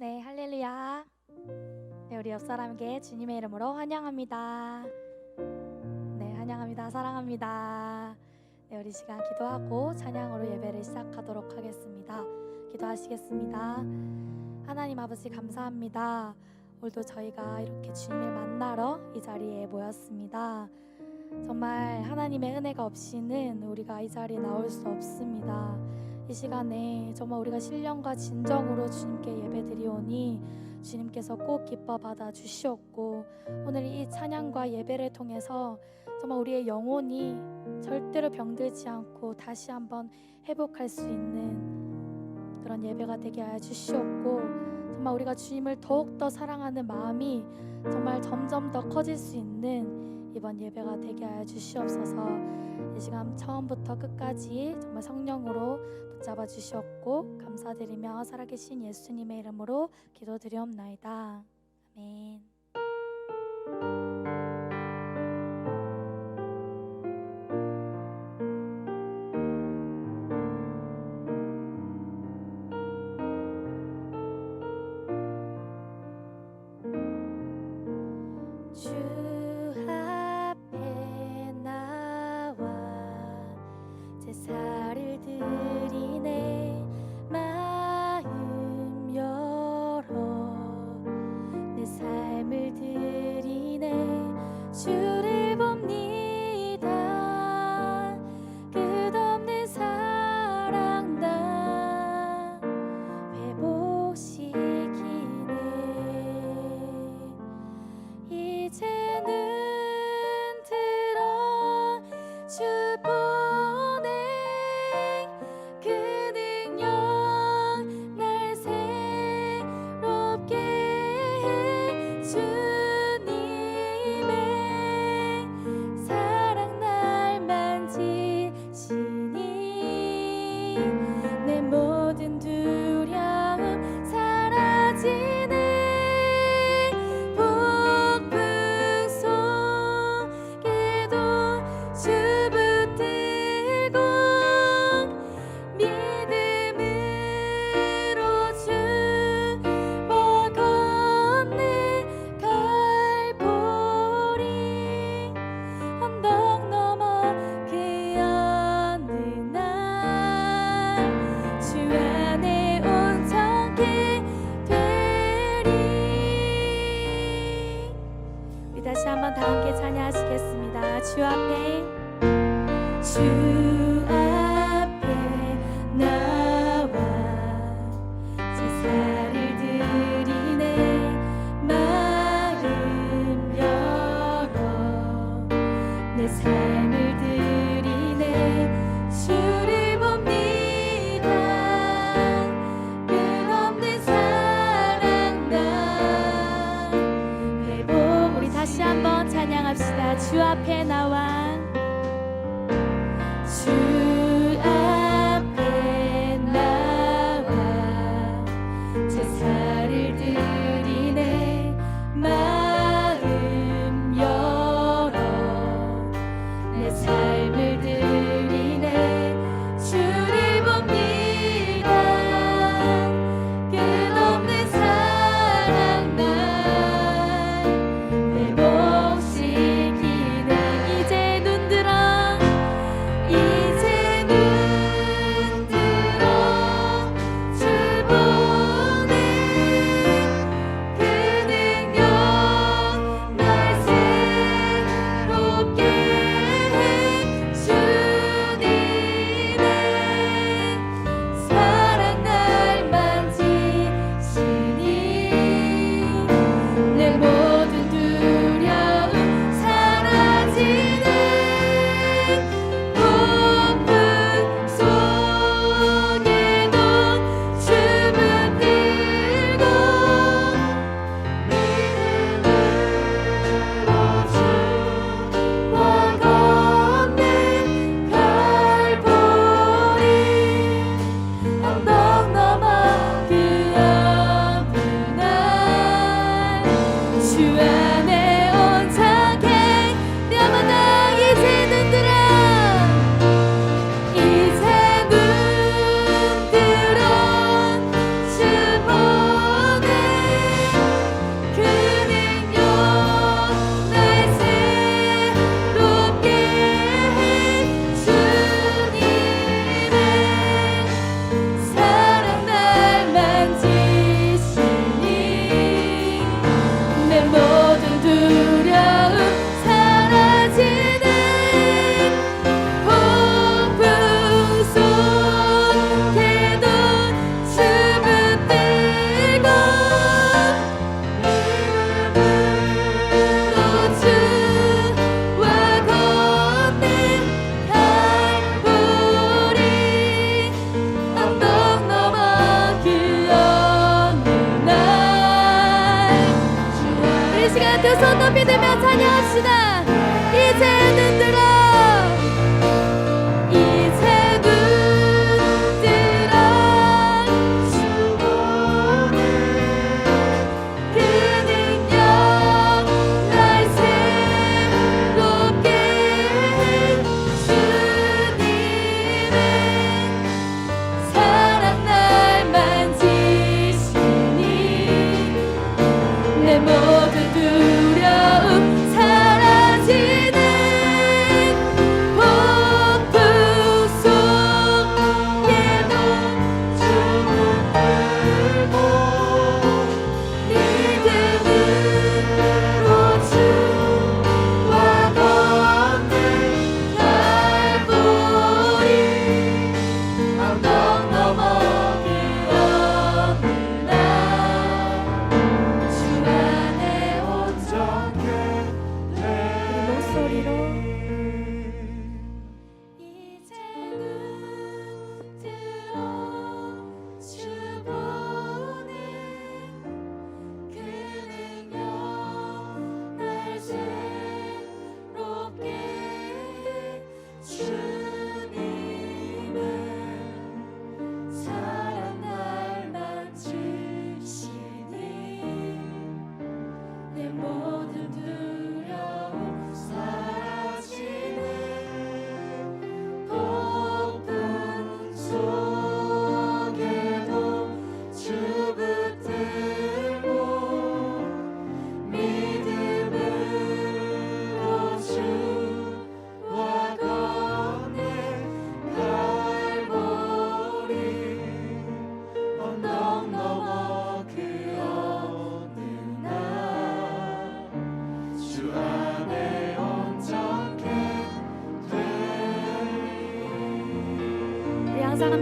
네, 할렐루야. 네, 우리 옆 사람에게 주님의 이름으로 환영합니다. 네, 환영합니다. 사랑합니다. 네, 우리 시간 기도하고 찬양으로 예배를 시작하도록 하겠습니다. 기도하시겠습니다. 하나님 아버지 감사합니다. 오늘도 저희가 이렇게 주님을 만나러 이 자리에 모였습니다. 정말 하나님의 은혜가 없이는 우리가 이 자리에 나올 수 없습니다. 이 시간에 정말 우리가 신령과 진정으로 주님께 예배드리오니 주님께서 꼭 기뻐 받아 주시옵고, 오늘 이 찬양과 예배를 통해서 정말 우리의 영혼이 절대로 병들지 않고 다시 한번 회복할 수 있는 그런 예배가 되게 하여 주시옵고, 정말 우리가 주님을 더욱더 사랑하는 마음이 정말 점점 더 커질 수 있는 이번 예배가 되게 하여 주시옵소서. 이 시간 처음부터 끝까지 정말 성령으로 붙잡아 주시옵고 감사드리며 살아계신 예수님의 이름으로 기도드리옵나이다. 아멘. 주 앞에 나와 제사를 드리네. 마음 열어 내 삶을 드리네.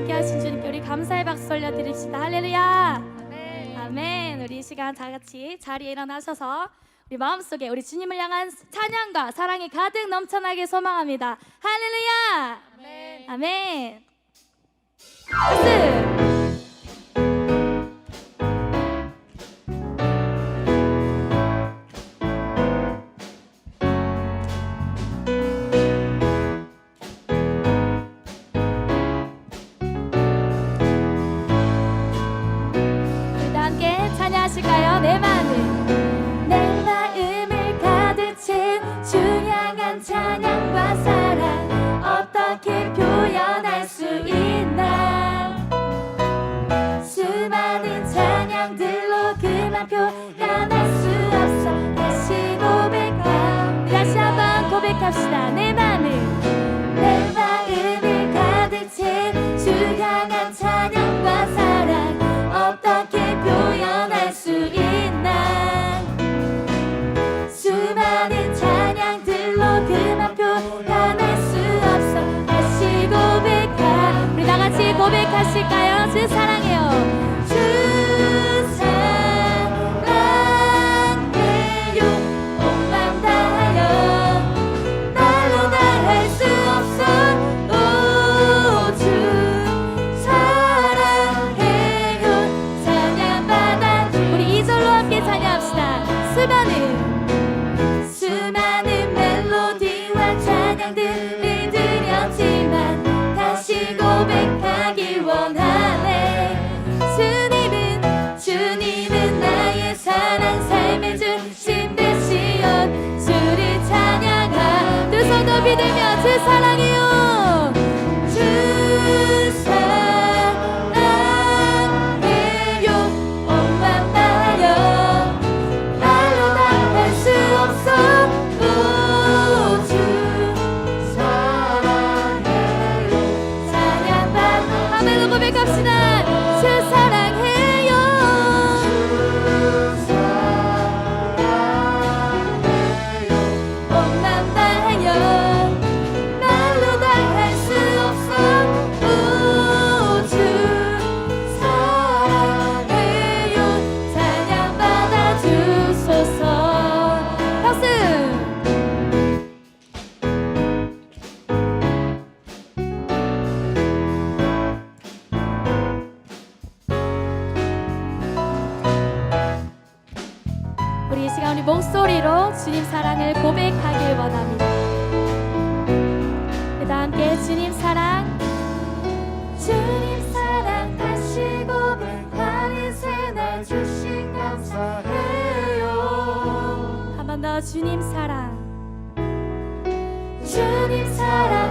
함께 하신 주님께 우리 감사의 박수 올려드립시다. 할렐루야. 아멘. 우리 이 시간 다 같이 자리에 일어나셔서 우리 마음속에 우리 주님을 향한 찬양과 사랑이 가득 넘쳐나게 소망합니다. 할렐루야. 아멘. 박수. 하실까요? 내 마음을 가득 채운 주 향한 찬양과 사랑 어떻게 표현할 수 있나. 수많은 찬양들로 그만 표현할 수 없어. 다시 한번 고백합시다. 내 마음을 가득 채운 주 향한 찬양과 사랑 어떻게 표현할 수 있나. 수많은 찬양들로 그만 표현할 수 없어. 다시 우리 다 같이 고백하실까요? 주 사랑해요. 주 사랑해요. 온 맘 다하여 날로 다 할 수 없어. 오 주 사랑해요. 찬양받아. 우리 이 절로 함께 찬양합시다. 수많은 멜로디와 찬양들을 드렸지만 다시 고백하길 원하네. 주님은 나의 사랑 삶의 중심 되시온 주를 찬양하. 두 손 높이 들며 주 사랑해요. 주 사랑해요. 온 맘 다하여 날로 다 할 수 없어. 오 주 사랑해요. 찬양받아. 아멘. 고백합시다. 주 사랑해요. 온 맘 다하여 날로 다 할 수 없어. 오 주 사랑해요. 찬양받아 주소서. 박수. 우리 이 시간 우리 목소리로 주님 사랑을 고백하길 원합니다. 다 함께 주님 사랑 다시 고백하는 새날 주신 감사해요. 한 번 더 주님 사랑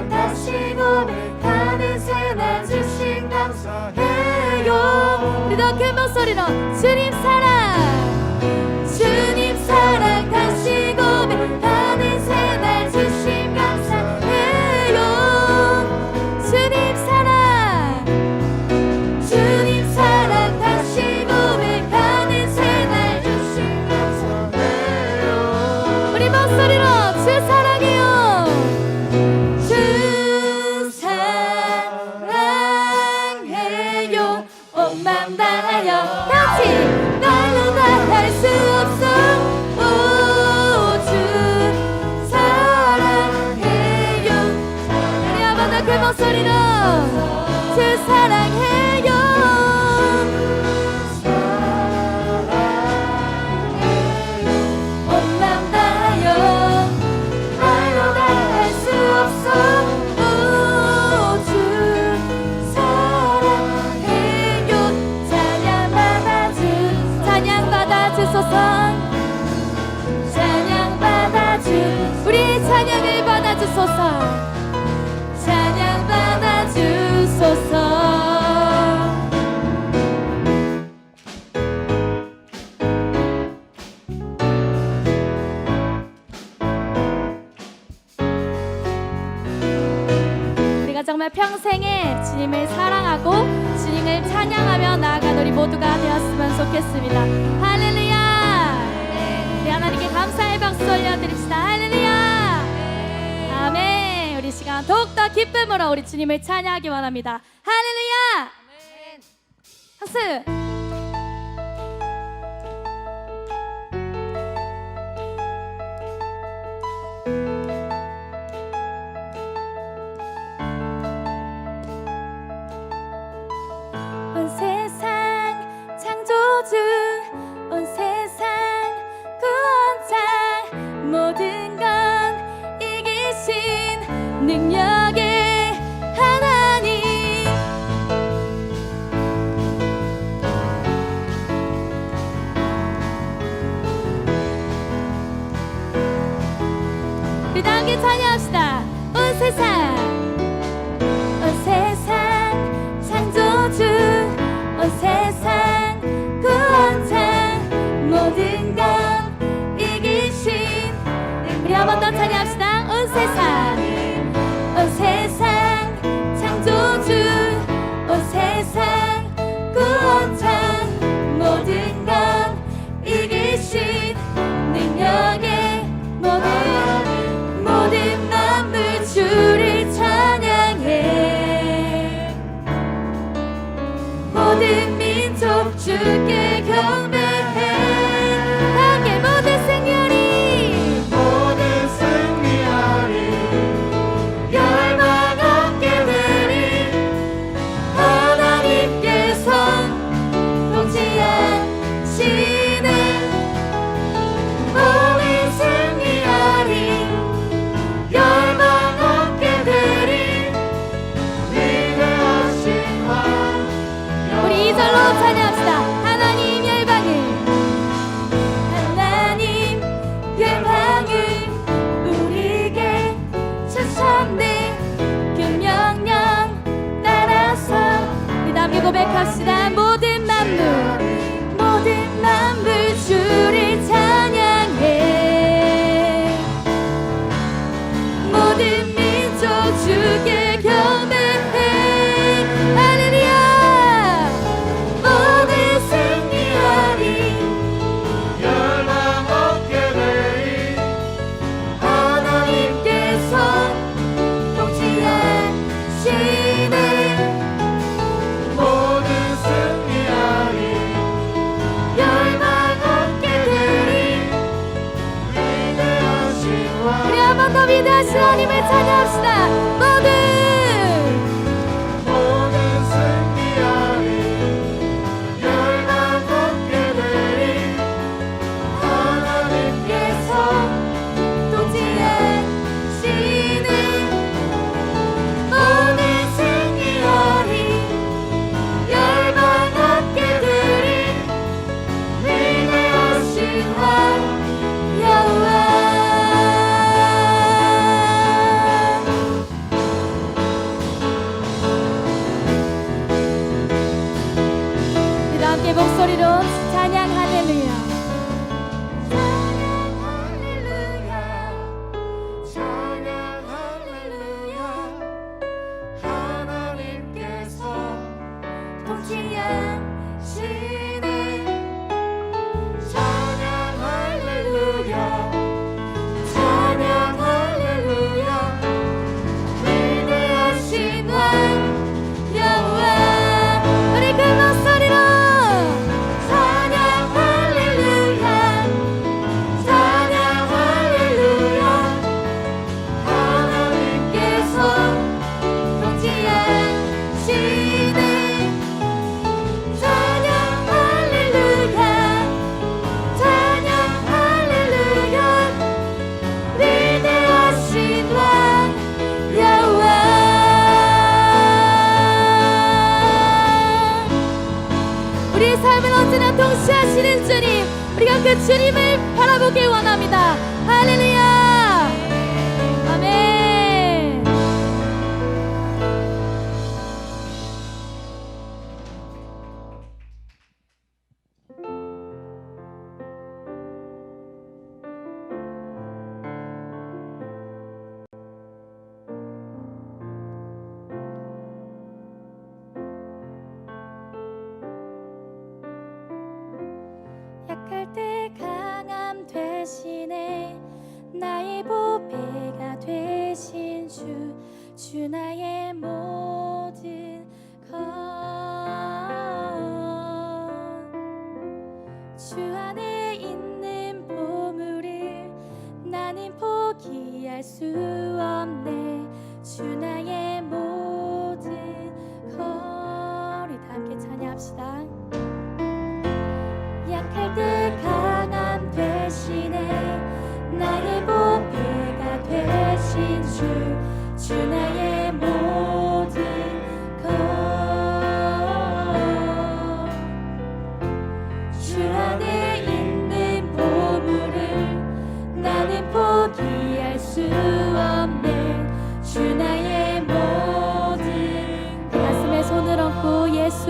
다시 고백하는 새날 주신 감사해요. 우리 더 큰 목소리로 주님 사랑 다시 고백하는 새날 주심 감사해요. 주님 사랑 다시 고백하는 새날 주심 감사해요. 우리 목소리로 주 사랑해요. 주 사랑해요. 온 맘 다하여 같이 날로 다 할 수 없어. 오 주 사랑해요. 우리 한번 더 그 목소리로 주 사랑해요. 온 맘 다하여 날로 다 할 수 없어. 오 주 사랑해요. 찬양받아 주소서. 찬양받아 주. 우리 찬양을 받아 주소서. 찬양받아 주소서. 우리가 정말 평생에 주님을 사랑하고 주님을 찬양하며 나아간 우리 모두가 되었으면 좋겠습니다. 할렐루야. 우리 하나님께 감사의 박수 올려드립시다. 할렐루야. 아멘. 우리 시간 시간 더욱더 기쁨으로 우리 주님을 찬양하기 원합니다. 할렐루야! 박수! 온 세상 창조주, 온 세상 구원자, 모든 건 이기신 능력의 하나님. 우리 다 함께 찬양합시다. 온 세상, 온 세상 창조주, 온 세상 구원자, 모든 건 이기신. 우리 한 번 더 찬양합시다. 온 세상, 온 세상 창조주, 온 세상 구원자, 모든 건 이기신 능력의 모든 만물 주를 찬양해. 모든 민족 주께 경배해. 함께 모든 승리하리, 모든 승리하리. 열방 함께들이 하나님께서 통치하시네. 모든 승리하리. 열방 함께들이 위대하신 왕. 우리 2절로 찬양합시다. 하나님 열방을, 하나님 열방을 우리에게 주셨네. 그 명령 따라서 우리 함께 고백합시다. 모든 만물 주를 찬양해. 모든 민족 주께 경배해. 할렐루야. 모든 승리하리. 열방 함께들이 하나님께서 통치하시네. 모든 승리하리. 열방 함께들이 위대하신 왕. 우리 한 번 더 위대하신 하나님을 찬양합시다. 모든 승리하리. 열방 함께들이 하나님께서 통치하시네. 모든 승리하리. 열방 함께들이 위대하신 왕. 여호와. 우리 다 함께 목소리로 찬양 할렐루야. 찬양 할렐루야. 찬양 할렐루야. 하나님께서 통치하시네. 찬양 할렐루야. 찬양 할렐루야. 위대하신 왕 여호와. 우리 그 목소리로 찬양 할렐루야. 찬양 할렐루야. 하나님께서 통치하시네. 찬양 할렐루야. 찬양 할렐루야. 위대하신 왕 여호와. 우리의 삶을 언제나 통치하시는 주님, 우리가 그 주님을 바라보길 원합니다. 할렐루야. 아멘. 약할 때 강함 되시네. 나의 보배가 되신 주, 주 나의 모든 것 주 안에 있는 보물을 나는 포기할 수 없네 주 나의 모든 것 우리 다 함께 찬양합시다 약할 때 강함 대신에 나의 보배가 되신 주 나의 모든 것 주 안에 있는 보물을 나는 포기할 수 없네 주 나의 모든 가슴에 손을 얹고 예수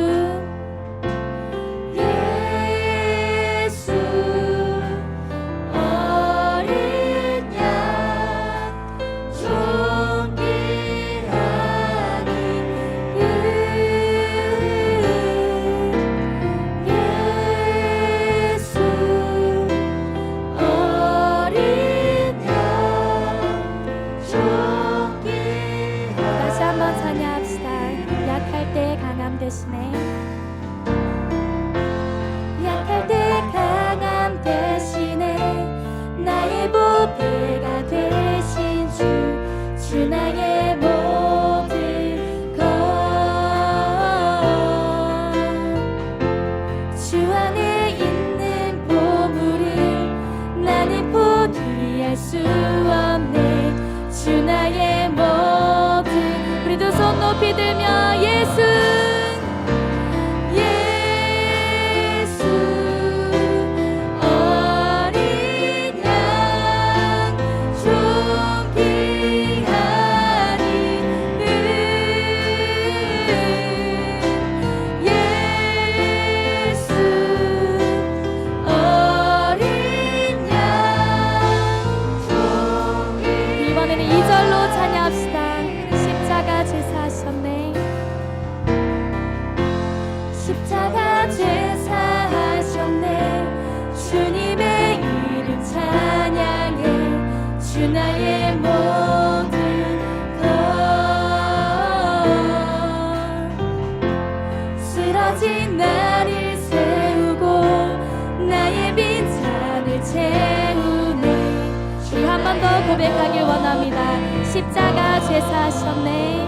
대신에 약할 때 강함 대신에 나의 보배가 되신 주 나의 모든 것 주 안에 있는 보물을 나는 포기할 수 없네 주 나의 모든 우리도 손 높이 들며 예수 십자가 제사하셨네 주님의 이름 찬양해 주 나의 모든 것 쓰러진 나를 세우고 나의 빈잔을 채우네 우리 한 번 더 고백하길 원합니다 십자가 제사하셨네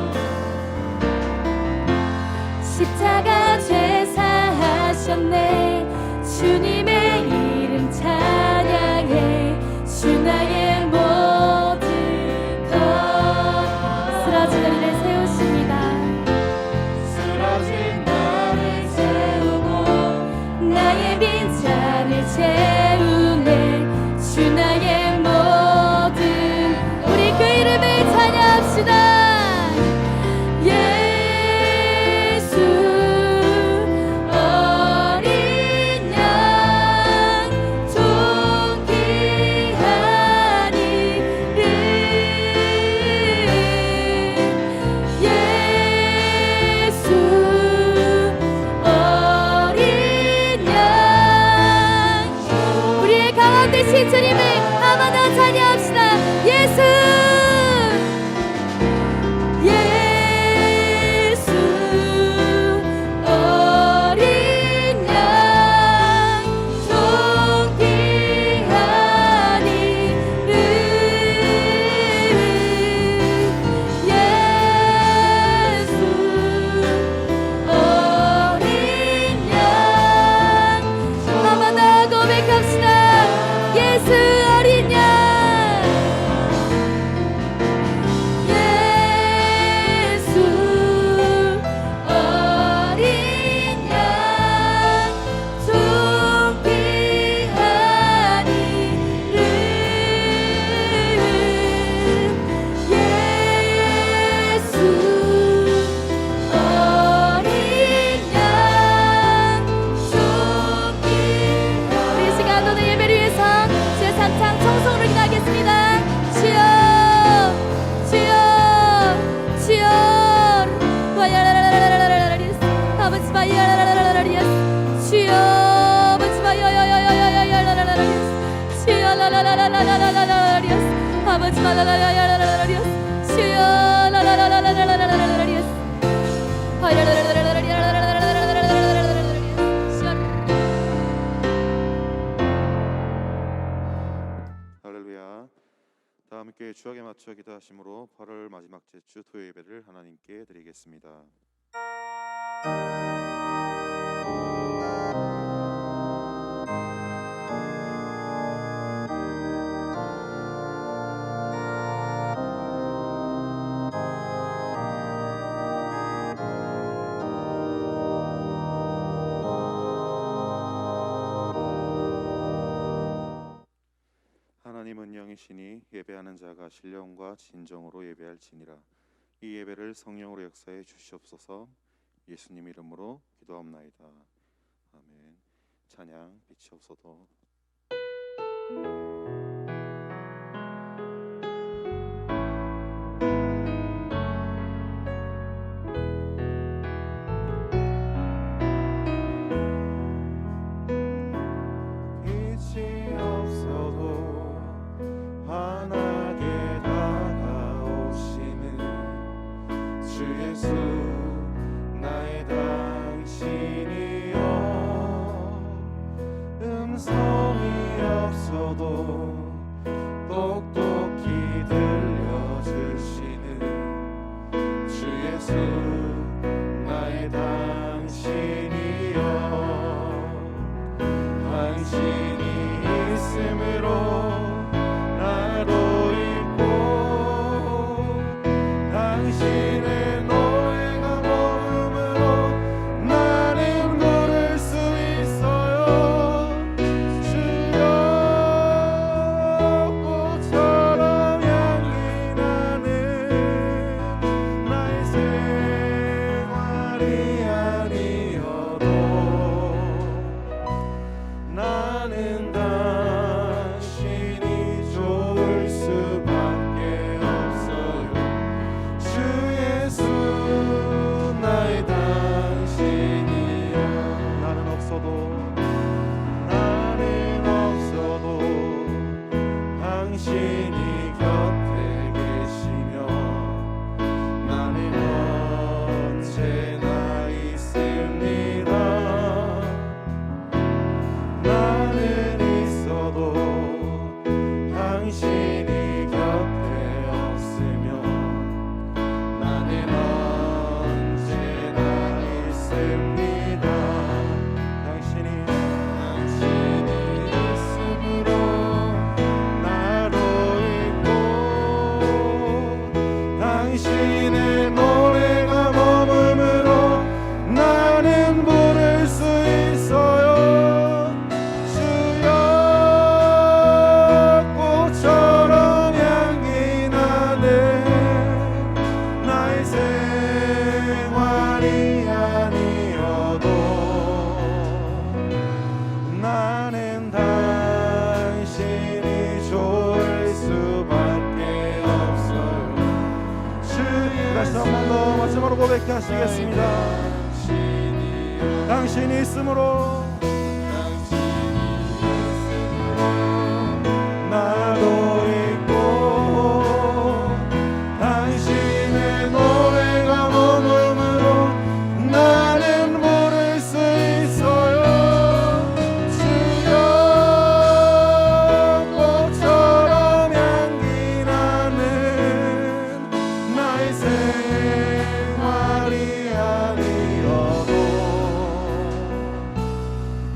십자가 제사하셨네 주님의 이름 찬양해 주 나의 모든 것 쓰러진 우리를 세우십니다 쓰러진 나를 세우고 나의 빈잔을 채우네 주 나의 모든 우리 그 이름을 찬양합시다 주님을 한번 더 찬양합시다 예수 예수 어린 양 존귀한 이름 예수 어린 양 한번 더 고백합시다 예수 어린 양 예수 어린 양 존귀한 이름 예수 어린 양 존귀한 우리 시간 오늘 예배를 위해서 삼창 청송으로 기도하겠습니다. 주여 주여 주여 와야라라라라라라라리스 아버지 바야라라라라라리스 주여 아버지 바야야야야야야야라라라리스 주여 라라라라라라라라리스 아버지 바야야야야라라리스 주여 라라 할렐루야. 다 함께 주약에 맞춰 기도하심으로 8월 마지막 제주 토요 예배를 하나님께 드리겠습니다. 하나님은 영이시니 예배하는 자가 신령과 진정으로 예배할지니라. 이 예배를 성령으로 역사해 주시옵소서. 예수님 이름으로 기도합나이다. 아멘. 찬양 비치옵소서. 빛이 없어도 환하게 다가오시는 주 예수 나의 당신이여. 음성이 없어도 똑똑히 들려주시는 주 예수 나의 당신이여. 당신이 있음으로 나도 있고 당신의 노예가 머금으로 나는 걸을 수 있어요. 주여 꽃처럼 향기 나는 나의 생활이 아니어도 나는 당신이 좋을 수밖에 없어요. 주 예수 나의 당신이여. 나는 없어도 당신이 곁에 계시며 나는 언제나 있습니다. 나는 있어도 당신이 곁에 없으며 나는 언제나 있습니다. 당신이 있음으로 나로 있고 당신의 노래가 머금으로 나는 부를 수 있어요. 주여 꽃처럼 향기 나는 나의 생활이 아니어도 나는 당신이 좋을 수밖에 없어요. 다시 한 번 더 마지막으로 고백하시겠습니다. 당신이 있음으로 나도 있고 당신의 노래가 머금으로 나는 부를 수 있어요. 주여 꽃처럼 향기 나는 나의 생활이 아니어도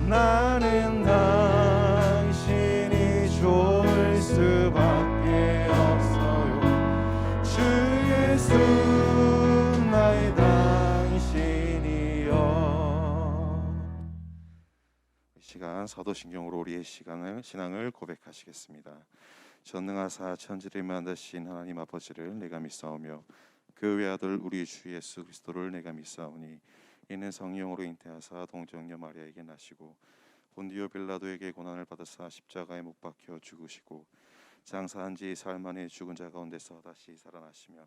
나는 당신이 좋을 수밖에 없어요. 주 예수 나의 당신이여. 이 시간 사도신경으로 우리의 신앙을 고백하시겠습니다. 전능하사 천지를 만드신 하나님 아버지를 내가 믿사오며 그 외아들 우리 주 예수 그리스도를 내가 믿사오니 이는 성령으로 잉태하사 동정녀 마리아에게 나시고 본디오 빌라도에게 고난을 받으사 십자가에 못 박혀 죽으시고 장사한 지 사흘 만에 죽은 자 가운데서 다시 살아나시며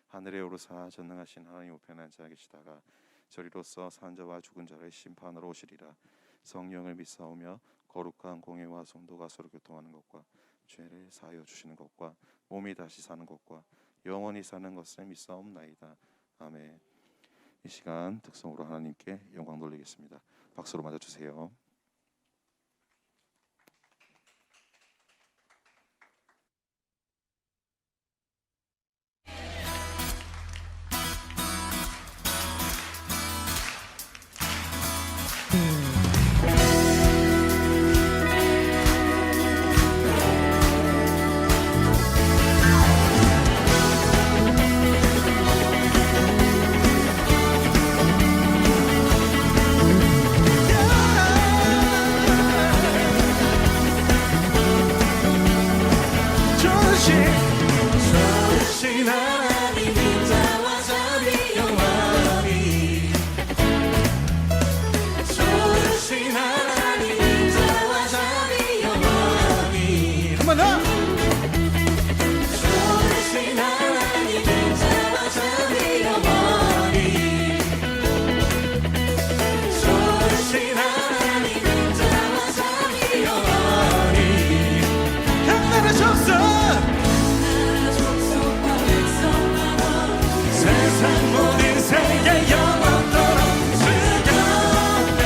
하늘에 오르사 전능하신 하나님 우편에 앉아 계시다가 저리로서 산 자와 죽은 자를 심판하러 오시리라. 성령을 믿사오며 거룩한 공예와 성도가 서로 교통하는 것과 죄를 사하여 주시는 것과 몸이 다시 사는 것과 영원히 사는 것을 믿사옵나이다. 아멘. 이 시간 특성으로 하나님께 영광 돌리겠습니다. 박수로 맞아주세요. 좋으신 하나님 인자와 자비 영원히 좋으신 하나님 인자와 자비 영원히 한 번 더 좋으신 하나님 인자와 자비 영원히 좋으신 하나님 인자와 자비 영원히 하나라 접속 세상 모든 세계 영원토록 즐겁네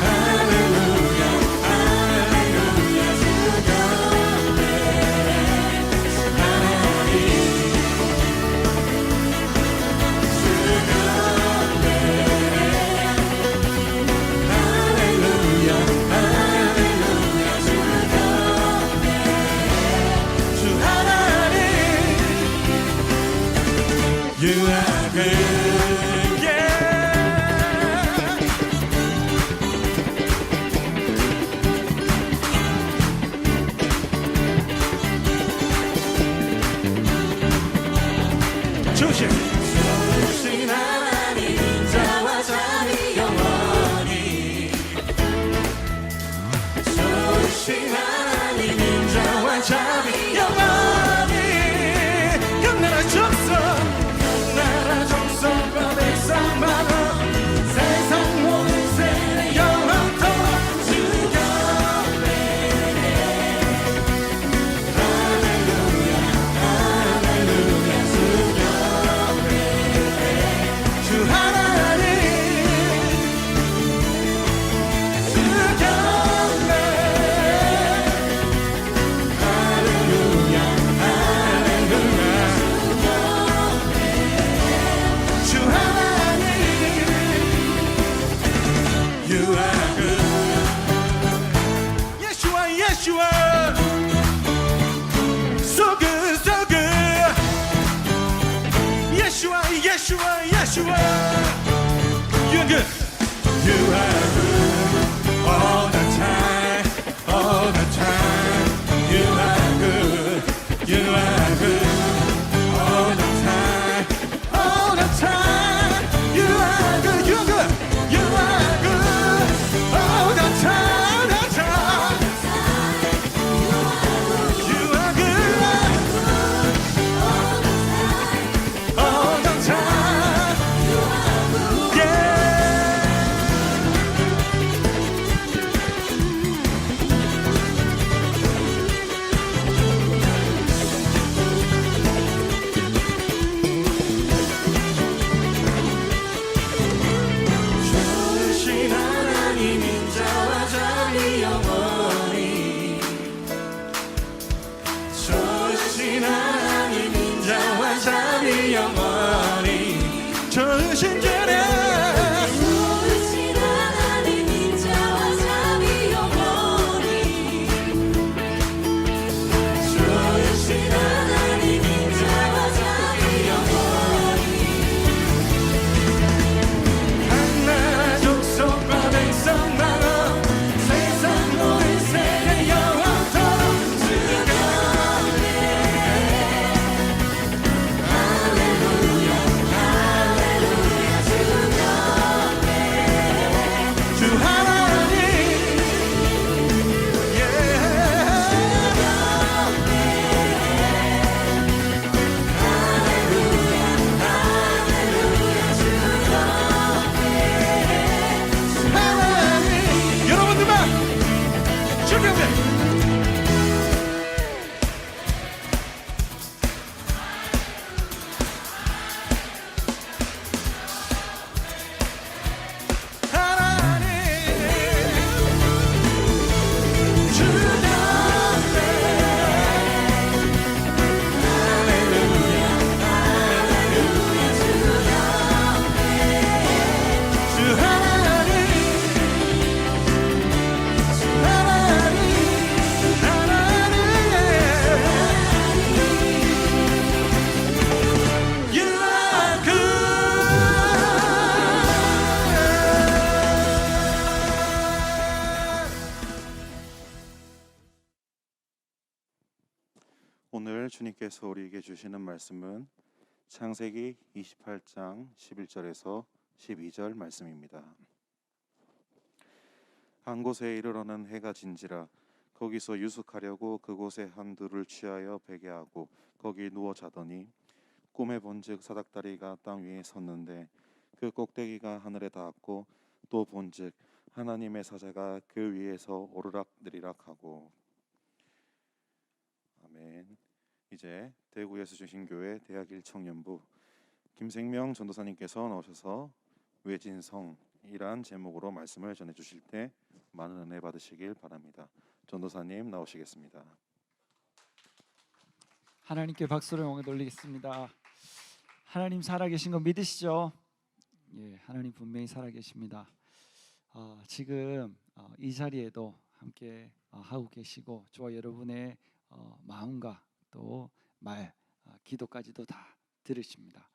할렐루야 할렐루야 즐겁네 하나님 즐겁네 할렐루야 할렐루야 즐겁네 주 하나님 You are good, yeah. 주신 하나님 인자와 자비 영원히 주신 하나님 인자와 자비 영원히 영나라 접속 나라 정성과 백성만은 세상 모든 세대 영원토록 즐겁네 할렐루야 할렐루야 즐겁네 주 하나님 즐겁네 할렐루야 할렐루야 주 하나님 You are good Yeshua Yeshua So good so good Yeshua Yeshua Yeshua You are good You are good all the time all the time You are good You are good all the time all the time. You are good, you are good, you are good all the time, the time. You are good all the time. Yeah. 오늘 주님께서 우리에게 주시는 말씀은 창세기 28장 11절에서 12절 말씀입니다. 한 곳에 이르러는 해가 진지라 거기서 유숙하려고 그곳에 한둘을 취하여 베게 하고 거기 누워 자더니 꿈에 본즉 사닥다리가 땅 위에 섰는데 그 꼭대기가 하늘에 닿았고 또 본즉 하나님의 사자가 그 위에서 오르락 내리락 하고. 아멘. 이제 대구 예수중심교회 대학 1청년부 김생명 전도사님께서 나오셔서 외진성이란 제목으로 말씀을 전해 주실 때 많은 은혜 받으시길 바랍니다. 전도사님 나오시겠습니다. 하나님께 박수를 영광 돌리겠습니다. 하나님 살아계신 거 믿으시죠? 예, 하나님 분명히 살아계십니다. 지금 이 자리에도 함께 하고 계시고 저와 여러분의 마음과 또 말, 기도까지도 다 들으십니다.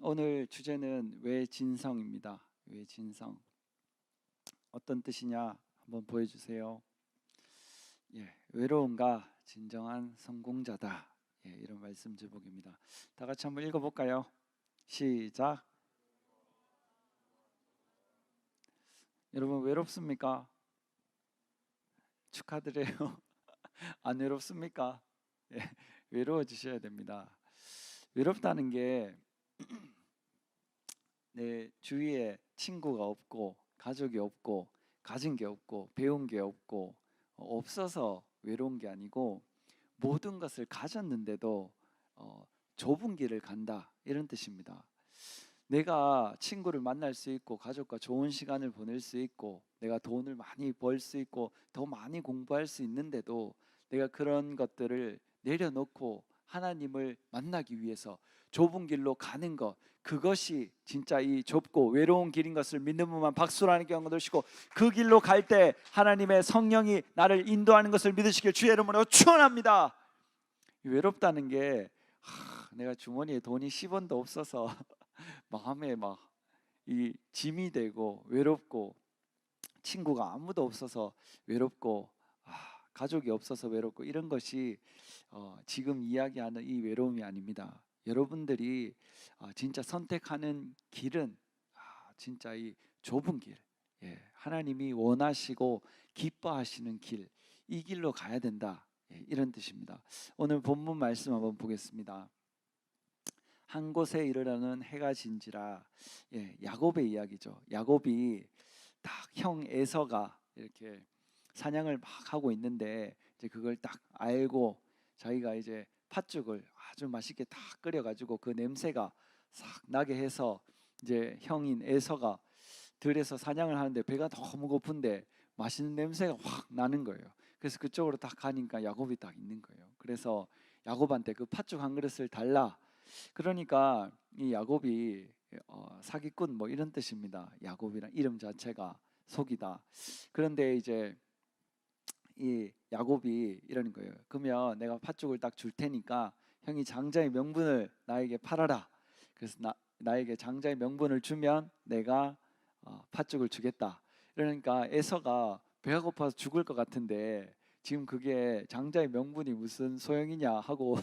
오늘 주제는 외진성입니다. 외진성 어떤 뜻이냐 한번 보여주세요. 예, 외로움과 진정한 성공자다. 예, 이런 말씀 제목입니다. 다 같이 한번 읽어볼까요? 시작. 여러분 외롭습니까? 축하드려요. 안 외롭습니까? 예, 외로워지셔야 됩니다. 외롭다는 게 내 주위에 친구가 없고 가족이 없고 가진 게 없고 배운 게 없고 없어서 외로운 게 아니고 모든 것을 가졌는데도 좁은 길을 간다 이런 뜻입니다. 내가 친구를 만날 수 있고 가족과 좋은 시간을 보낼 수 있고 내가 돈을 많이 벌 수 있고 더 많이 공부할 수 있는데도 내가 그런 것들을 내려놓고 하나님을 만나기 위해서 좁은 길로 가는 것, 그것이 진짜 이 좁고 외로운 길인 것을 믿는 분만 박수로 하나님께 영광 돌리시고 그 길로 갈 때 하나님의 성령이 나를 인도하는 것을 믿으시길 주의 이름으로 축원합니다. 외롭다는 게 내가 주머니에 돈이 10원도 없어서 마음에 막 이 짐이 되고 외롭고 친구가 아무도 없어서 외롭고 가족이 없어서 외롭고 이런 것이 지금 이야기하는 이 외로움이 아닙니다. 여러분들이 진짜 선택하는 길은 진짜 이 좁은 길, 예, 하나님이 원하시고 기뻐하시는 길, 이 길로 가야 된다. 예, 이런 뜻입니다. 오늘 본문 말씀 한번 보겠습니다. 한 곳에 이르러는 해가 진지라. 예, 야곱의 이야기죠. 야곱이 딱 형 에서가 이렇게 사냥을 막 하고 있는데 이제 그걸 딱 알고 자기가 이제 팥죽을 아주 맛있게 딱 끓여가지고 그 냄새가 싹 나게 해서 이제 형인 에서가 들에서 사냥을 하는데 배가 너무 고픈데 맛있는 냄새가 확 나는 거예요. 그래서 그쪽으로 딱 가니까 야곱이 딱 있는 거예요. 그래서 야곱한테 그 팥죽 한 그릇을 달라. 그러니까 이 야곱이 사기꾼 뭐 이런 뜻입니다. 야곱이란 이름 자체가 속이다. 그런데 이제 이 야곱이 이러는 거예요. 그러면 내가 팥죽을 딱 줄 테니까 형이 장자의 명분을 나에게 팔아라. 그래서 나에게 장자의 명분을 주면 내가 팥죽을 주겠다. 그러니까 에서가 배가 고파서 죽을 것 같은데 지금 그게 장자의 명분이 무슨 소용이냐 하고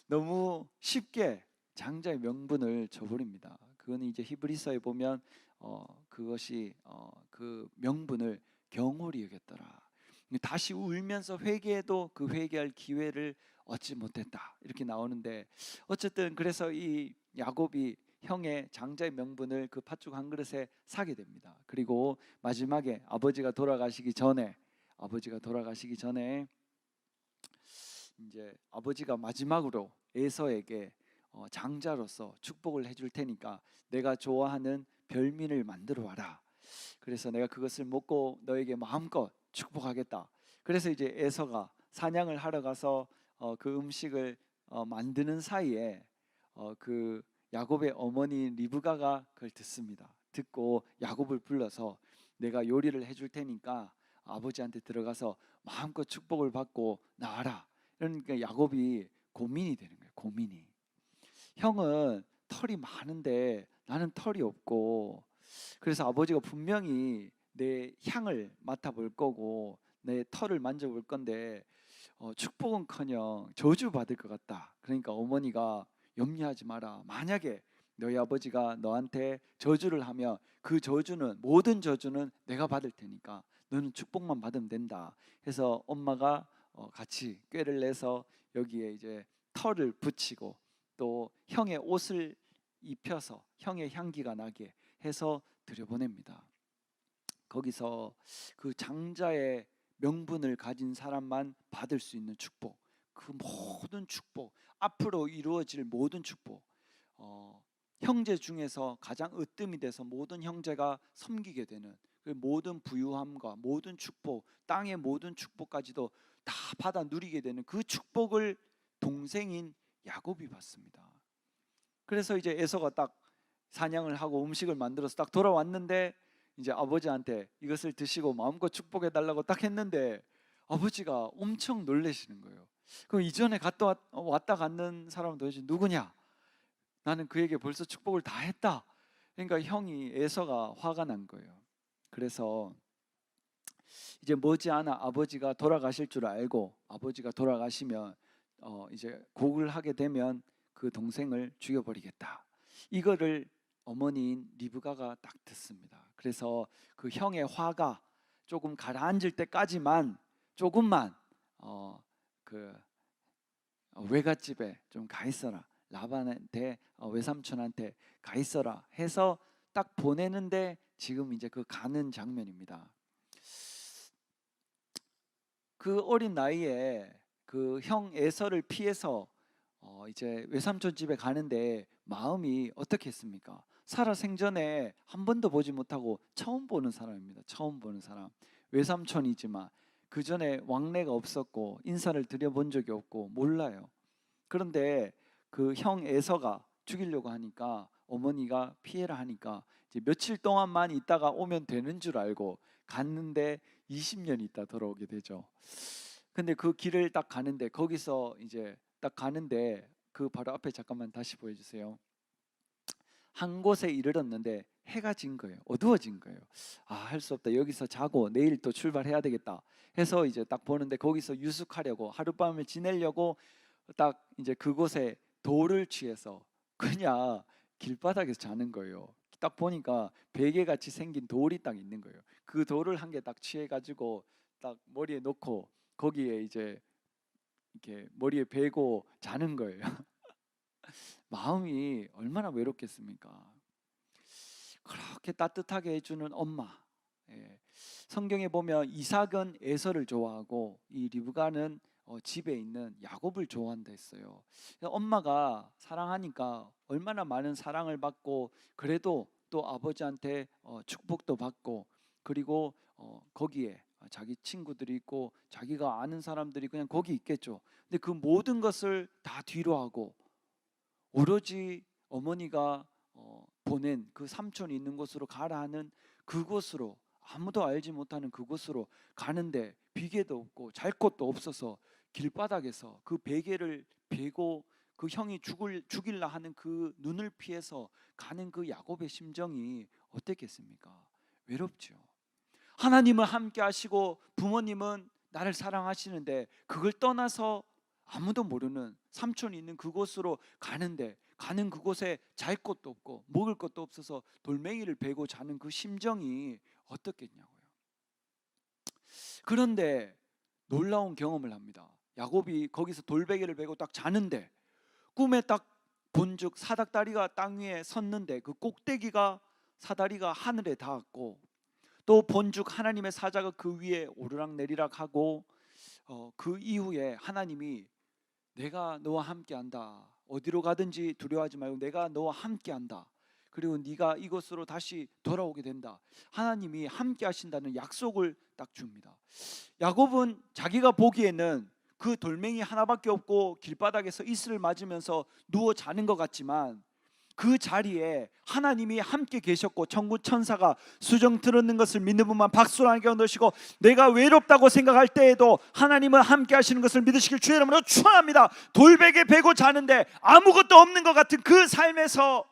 너무 쉽게 장자의 명분을 줘버립니다. 그건 이제 히브리서에 보면 그것이 그 명분을 경홀히 여겼더라. 다시 울면서 회개해도 그 회개할 기회를 얻지 못했다. 이렇게 나오는데 어쨌든 그래서 이 야곱이 형의 장자의 명분을 그 팥죽 한 그릇에 사게 됩니다. 그리고 마지막에 아버지가 돌아가시기 전에 이제 아버지가 마지막으로 에서에게 장자로서 축복을 해줄 테니까 내가 좋아하는 별민을 만들어 와라. 그래서 내가 그것을 먹고 너에게 마음껏 축복하겠다. 그래서 이제 에서가 사냥을 하러 가서 그 음식을 만드는 사이에 그 야곱의 어머니 리브가가 그걸 듣습니다. 듣고 야곱을 불러서 내가 요리를 해줄 테니까 아버지한테 들어가서 마음껏 축복을 받고 나와라. 그러니까 야곱이 고민이 되는 거예요. 고민이. 형은 털이 많은데 나는 털이 없고, 그래서 아버지가 분명히 내 향을 맡아볼 거고 내 털을 만져볼 건데 축복은커녕 저주 받을 것 같다. 그러니까 어머니가 염려하지 마라. 만약에 너희 아버지가 너한테 저주를 하면 그 저주는, 모든 저주는 내가 받을 테니까 너는 축복만 받으면 된다. 해서 엄마가 같이 꾀를 내서 여기에 이제 털을 붙이고 또 형의 옷을 입혀서 형의 향기가 나게 해서 들여보냅니다. 거기서 그 장자의 명분을 가진 사람만 받을 수 있는 축복, 그 모든 축복, 앞으로 이루어질 모든 축복, 형제 중에서 가장 으뜸이 돼서 모든 형제가 섬기게 되는 그 모든 부유함과 모든 축복, 땅의 모든 축복까지도 다 받아 누리게 되는 그 축복을 동생인 야곱이 받습니다. 그래서 이제 에서가 딱 사냥을 하고 음식을 만들어서 딱 돌아왔는데 이제 아버지한테 이것을 드시고 마음껏 축복해 달라고 딱 했는데 아버지가 엄청 놀라시는 거예요. 그럼 이전에 왔다 갔는 사람은 도대체 누구냐? 나는 그에게 벌써 축복을 다 했다. 그러니까 형이 에서가 화가 난 거예요. 그래서 이제 머지않아 아버지가 돌아가실 줄 알고, 아버지가 돌아가시면 이제 곡을 하게 되면 그 동생을 죽여버리겠다. 이거를 어머니인 리브가가 딱 듣습니다. 그래서 그 형의 화가 조금 가라앉을 때까지만 조금만 그 외갓집에 좀 가 있어라, 라반한테 외삼촌한테 가 있어라 해서 딱 보내는데 지금 이제 그 가는 장면입니다. 그 어린 나이에 그 형 에서를 피해서 이제 외삼촌 집에 가는데 마음이 어떻겠습니까? 살아 생전에 한 번도 보지 못하고 처음 보는 사람입니다. 처음 보는 사람. 외삼촌이지만 그 전에 왕래가 없었고 인사를 드려본 적이 없고 몰라요. 그런데 그 형 에서가 죽이려고 하니까 어머니가 피해라 하니까 이제 며칠 동안만 있다가 오면 되는 줄 알고 갔는데 20년 있다 돌아오게 되죠. 근데 그 길을 딱 가는데 거기서 이제 딱 가는데 그 바로 앞에 잠깐만 다시 보여주세요. 한 곳에 이르렀는데 해가 진 거예요. 어두워진 거예요. 할 수 없다. 여기서 자고 내일 또 출발해야 되겠다 해서 이제 딱 보는데 거기서 유숙하려고 하룻밤을 지내려고 딱 이제 그곳에 돌을 취해서 그냥 길바닥에서 자는 거예요. 딱 보니까 베개같이 생긴 돌이 딱 있는 거예요. 그 돌을 한 개 딱 취해가지고 딱 머리에 놓고 거기에 이제 이렇게 머리에 베고 자는 거예요. 마음이 얼마나 외롭겠습니까? 그렇게 따뜻하게 해주는 엄마. 성경에 보면 이삭은 에서를 좋아하고 이 리브가는 집에 있는 야곱을 좋아한다 했어요. 엄마가 사랑하니까 얼마나 많은 사랑을 받고 그래도 또 아버지한테 축복도 받고 그리고 거기에 자기 친구들이 있고 자기가 아는 사람들이 그냥 거기 있겠죠. 근데 그 모든 것을 다 뒤로하고 오로지 어머니가 보낸 그 삼촌이 있는 곳으로 가라 하는 그곳으로, 아무도 알지 못하는 그곳으로 가는데 비계도 없고 잘 곳도 없어서 길바닥에서 그 베개를 베고 그 형이 죽일라 하는 그 눈을 피해서 가는 그 야곱의 심정이 어땠겠습니까? 외롭죠. 하나님은 함께 하시고 부모님은 나를 사랑하시는데 그걸 떠나서 아무도 모르는 삼촌이 있는 그곳으로 가는데 가는 그곳에 잘 곳도 없고 먹을 것도 없어서 돌멩이를 베고 자는 그 심정이 어떻겠냐고요. 그런데 놀라운 경험을 합니다. 야곱이 거기서 돌베개를 베고 딱 자는데 꿈에 딱 본즉 사닥다리가 땅 위에 섰는데 그 꼭대기가 사다리가 하늘에 닿았고 또 본즉 하나님의 사자가 그 위에 오르락내리락 하고 그 이후에 하나님이 내가 너와 함께한다. 어디로 가든지 두려워하지 말고 내가 너와 함께한다. 그리고 네가 이곳으로 다시 돌아오게 된다. 하나님이 함께 하신다는 약속을 딱 줍니다. 야곱은 자기가 보기에는 그 돌멩이 하나밖에 없고 길바닥에서 이슬을 맞으면서 누워 자는 것 같지만 그 자리에 하나님이 함께 계셨고 천군 천사가 수정 들었는 것을 믿는 분만 박수로 함께 넣으시고 내가 외롭다고 생각할 때에도 하나님은 함께 하시는 것을 믿으시길 주의 이름으로 축원합니다. 돌베개 베고 자는데 아무것도 없는 것 같은 그 삶에서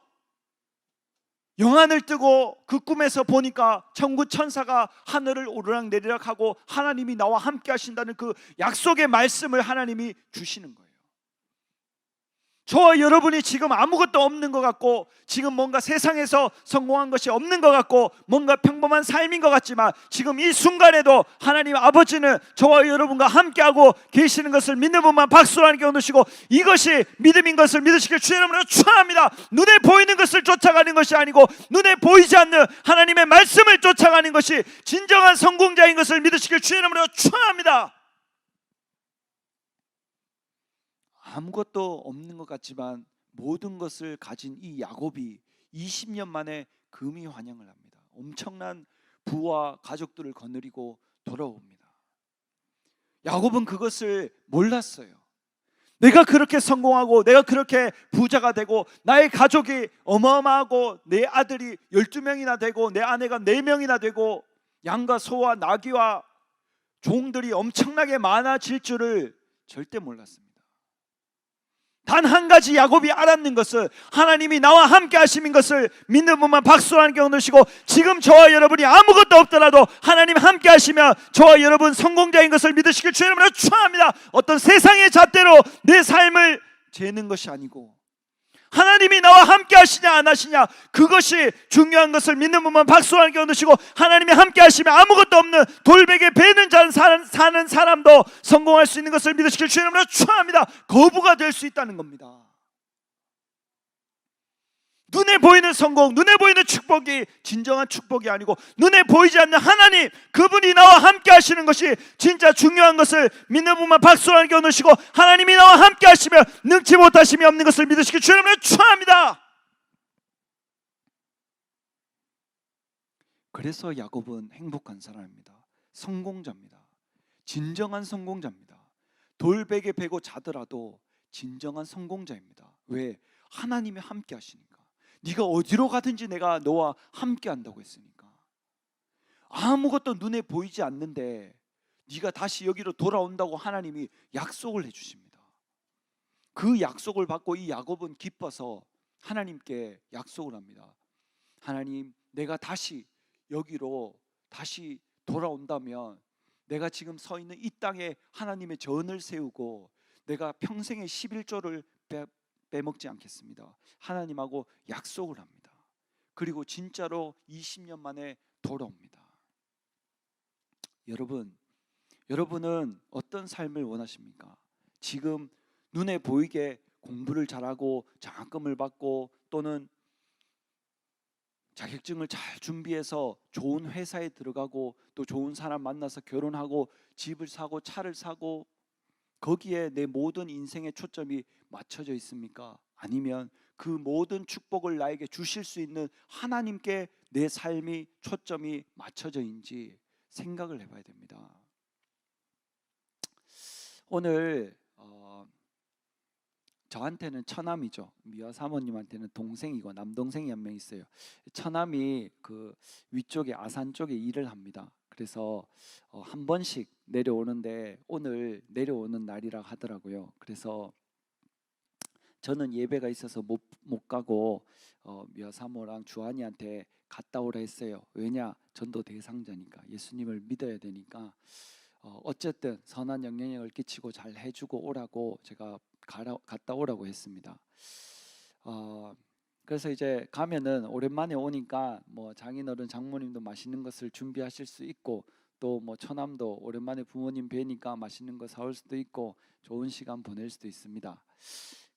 영안을 뜨고 그 꿈에서 보니까 천국 천사가 하늘을 오르락내리락 하고 하나님이 나와 함께 하신다는 그 약속의 말씀을 하나님이 주시는 거예요. 저와 여러분이 지금 아무것도 없는 것 같고, 지금 뭔가 세상에서 성공한 것이 없는 것 같고, 뭔가 평범한 삶인 것 같지만, 지금 이 순간에도 하나님 아버지는 저와 여러분과 함께하고 계시는 것을 믿는 분만 박수로 하나님께 얻으시고, 이것이 믿음인 것을 믿으시길 주의 이름으로 축원합니다. 눈에 보이는 것을 쫓아가는 것이 아니고 눈에 보이지 않는 하나님의 말씀을 쫓아가는 것이 진정한 성공자인 것을 믿으시길 주의 이름으로 축원합니다. 아무것도 없는 것 같지만 모든 것을 가진 이 야곱이 20년 만에 금이 환영을 합니다. 엄청난 부와 가족들을 거느리고 돌아옵니다. 야곱은 그것을 몰랐어요. 내가 그렇게 성공하고 내가 그렇게 부자가 되고 나의 가족이 어마어마하고 내 아들이 12명이나 되고 내 아내가 4명이나 되고 양과 소와 나귀와 종들이 엄청나게 많아질 줄을 절대 몰랐습니다. 단 한 가지 야곱이 알았는 것은 하나님이 나와 함께 하심인 것을 믿는 분만 박수로 하나님께 얻으시고, 지금 저와 여러분이 아무것도 없더라도 하나님 함께 하시면 저와 여러분 성공자인 것을 믿으시길 주의 이름으로 축원합니다. 어떤 세상의 잣대로 내 삶을 재는 것이 아니고 하나님이 나와 함께 하시냐 안 하시냐, 그것이 중요한 것을 믿는 분만 박수로 하나님께 얻으시고, 하나님이 함께 하시면 아무것도 없는 돌베개 베는 자는 사는 사람도 성공할 수 있는 것을 믿으시길 주의 이름으로 축원합니다. 거부가 될 수 있다는 겁니다. 눈에 보이는 성공, 눈에 보이는 축복이 진정한 축복이 아니고 눈에 보이지 않는 하나님, 그분이 나와 함께 하시는 것이 진짜 중요한 것을 믿는 분만 박수로 하나님께 얻으시고, 하나님이 나와 함께 하시면 능치 못하심이 없는 것을 믿으시길 주의 이름으로 축원합니다. 그래서 야곱은 행복한 사람입니다. 성공자입니다. 진정한 성공자입니다. 돌베개 베고 자더라도 진정한 성공자입니다. 왜? 하나님이 함께 하시니까. 네가 어디로 가든지 내가 너와 함께 한다고 했으니까. 아무것도 눈에 보이지 않는데 네가 다시 여기로 돌아온다고 하나님이 약속을 해주십니다. 그 약속을 받고 이 야곱은 기뻐서 하나님께 약속을 합니다. 하나님, 내가 다시 여기로 다시 돌아온다면 내가 지금 서 있는 이 땅에 하나님의 전을 세우고 내가 평생의 11조를 빼먹지 않겠습니다. 하나님하고 약속을 합니다. 그리고 진짜로 20년 만에 돌아옵니다. 여러분은 어떤 삶을 원하십니까? 지금 눈에 보이게 공부를 잘하고 장학금을 받고 또는 자격증을 잘 준비해서 좋은 회사에 들어가고 또 좋은 사람 만나서 결혼하고 집을 사고 차를 사고 거기에 내 모든 인생의 초점이 맞춰져 있습니까? 아니면 그 모든 축복을 나에게 주실 수 있는 하나님께 내 삶이 초점이 맞춰져 있는지 생각을 해봐야 됩니다. 오늘 저한테는 처남이죠. 미화 사모님한테는 동생이고 남동생이 한 명 있어요. 처남이 그 위쪽에 아산 쪽에 일을 합니다. 그래서 한 번씩 내려오는데 오늘 내려오는 날이라 하더라고요. 그래서 저는 예배가 있어서 못 가고 미화 사모랑 주한이한테 갔다 오라 했어요. 왜냐? 전도 대상자니까, 예수님을 믿어야 되니까 어쨌든 선한 영향력을 끼치고 잘 해주고 오라고 제가 갔다 오라고 했습니다. 그래서 이제 가면은 오랜만에 오니까 뭐 장인어른 장모님도 맛있는 것을 준비하실 수 있고 또 뭐 처남도 오랜만에 부모님 뵈니까 맛있는 거 사올 수도 있고 좋은 시간 보낼 수도 있습니다.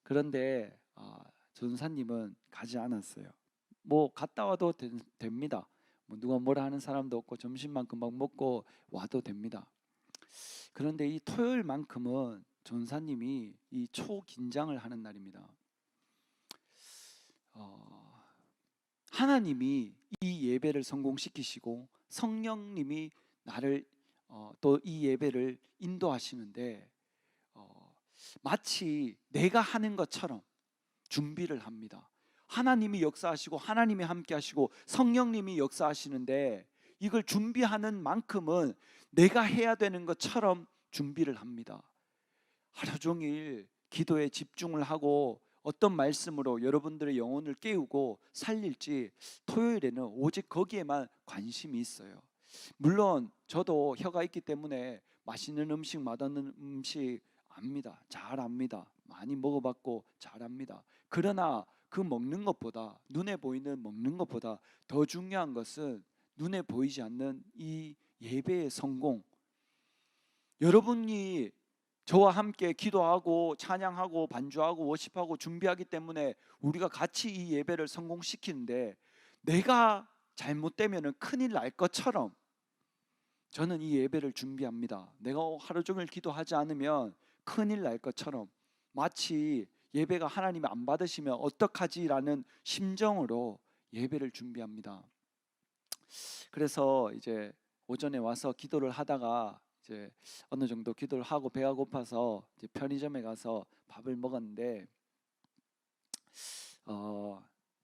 그런데 전사님은 가지 않았어요. 뭐 갔다 와도 됩니다. 뭐 누가 뭐라 하는 사람도 없고 점심만 금방 먹고 와도 됩니다. 그런데 이 토요일만큼은 전사님이 이 초긴장을 하는 날입니다. 하나님이 이 예배를 성공시키시고 성령님이 나를 또 이 예배를 인도하시는데 마치 내가 하는 것처럼 준비를 합니다. 하나님이 역사하시고 하나님이 함께 하시고 성령님이 역사하시는데 이걸 준비하는 만큼은 내가 해야 되는 것처럼 준비를 합니다. 하루 종일 기도에 집중을 하고 어떤 말씀으로 여러분들의 영혼을 깨우고 살릴지 토요일에는 오직 거기에만 관심이 있어요. 물론 저도 혀가 있기 때문에 맛있는 음식, 맛없는 음식 압니다. 잘 압니다. 많이 먹어봤고 잘 압니다. 그러나 그 먹는 것보다, 눈에 보이는 먹는 것보다 더 중요한 것은 눈에 보이지 않는 이 예배의 성공. 여러분이 저와 함께 기도하고 찬양하고 반주하고 워십하고 준비하기 때문에 우리가 같이 이 예배를 성공시키는데, 내가 잘못되면 큰일 날 것처럼 저는 이 예배를 준비합니다. 내가 하루 종일 기도하지 않으면 큰일 날 것처럼, 마치 예배가 하나님이 안 받으시면 어떡하지라는 심정으로 예배를 준비합니다. 그래서 이제 오전에 와서 기도를 하다가 이제 어느 정도 기도를 하고 배가 고파서 이제 편의점에 가서 밥을 먹었는데,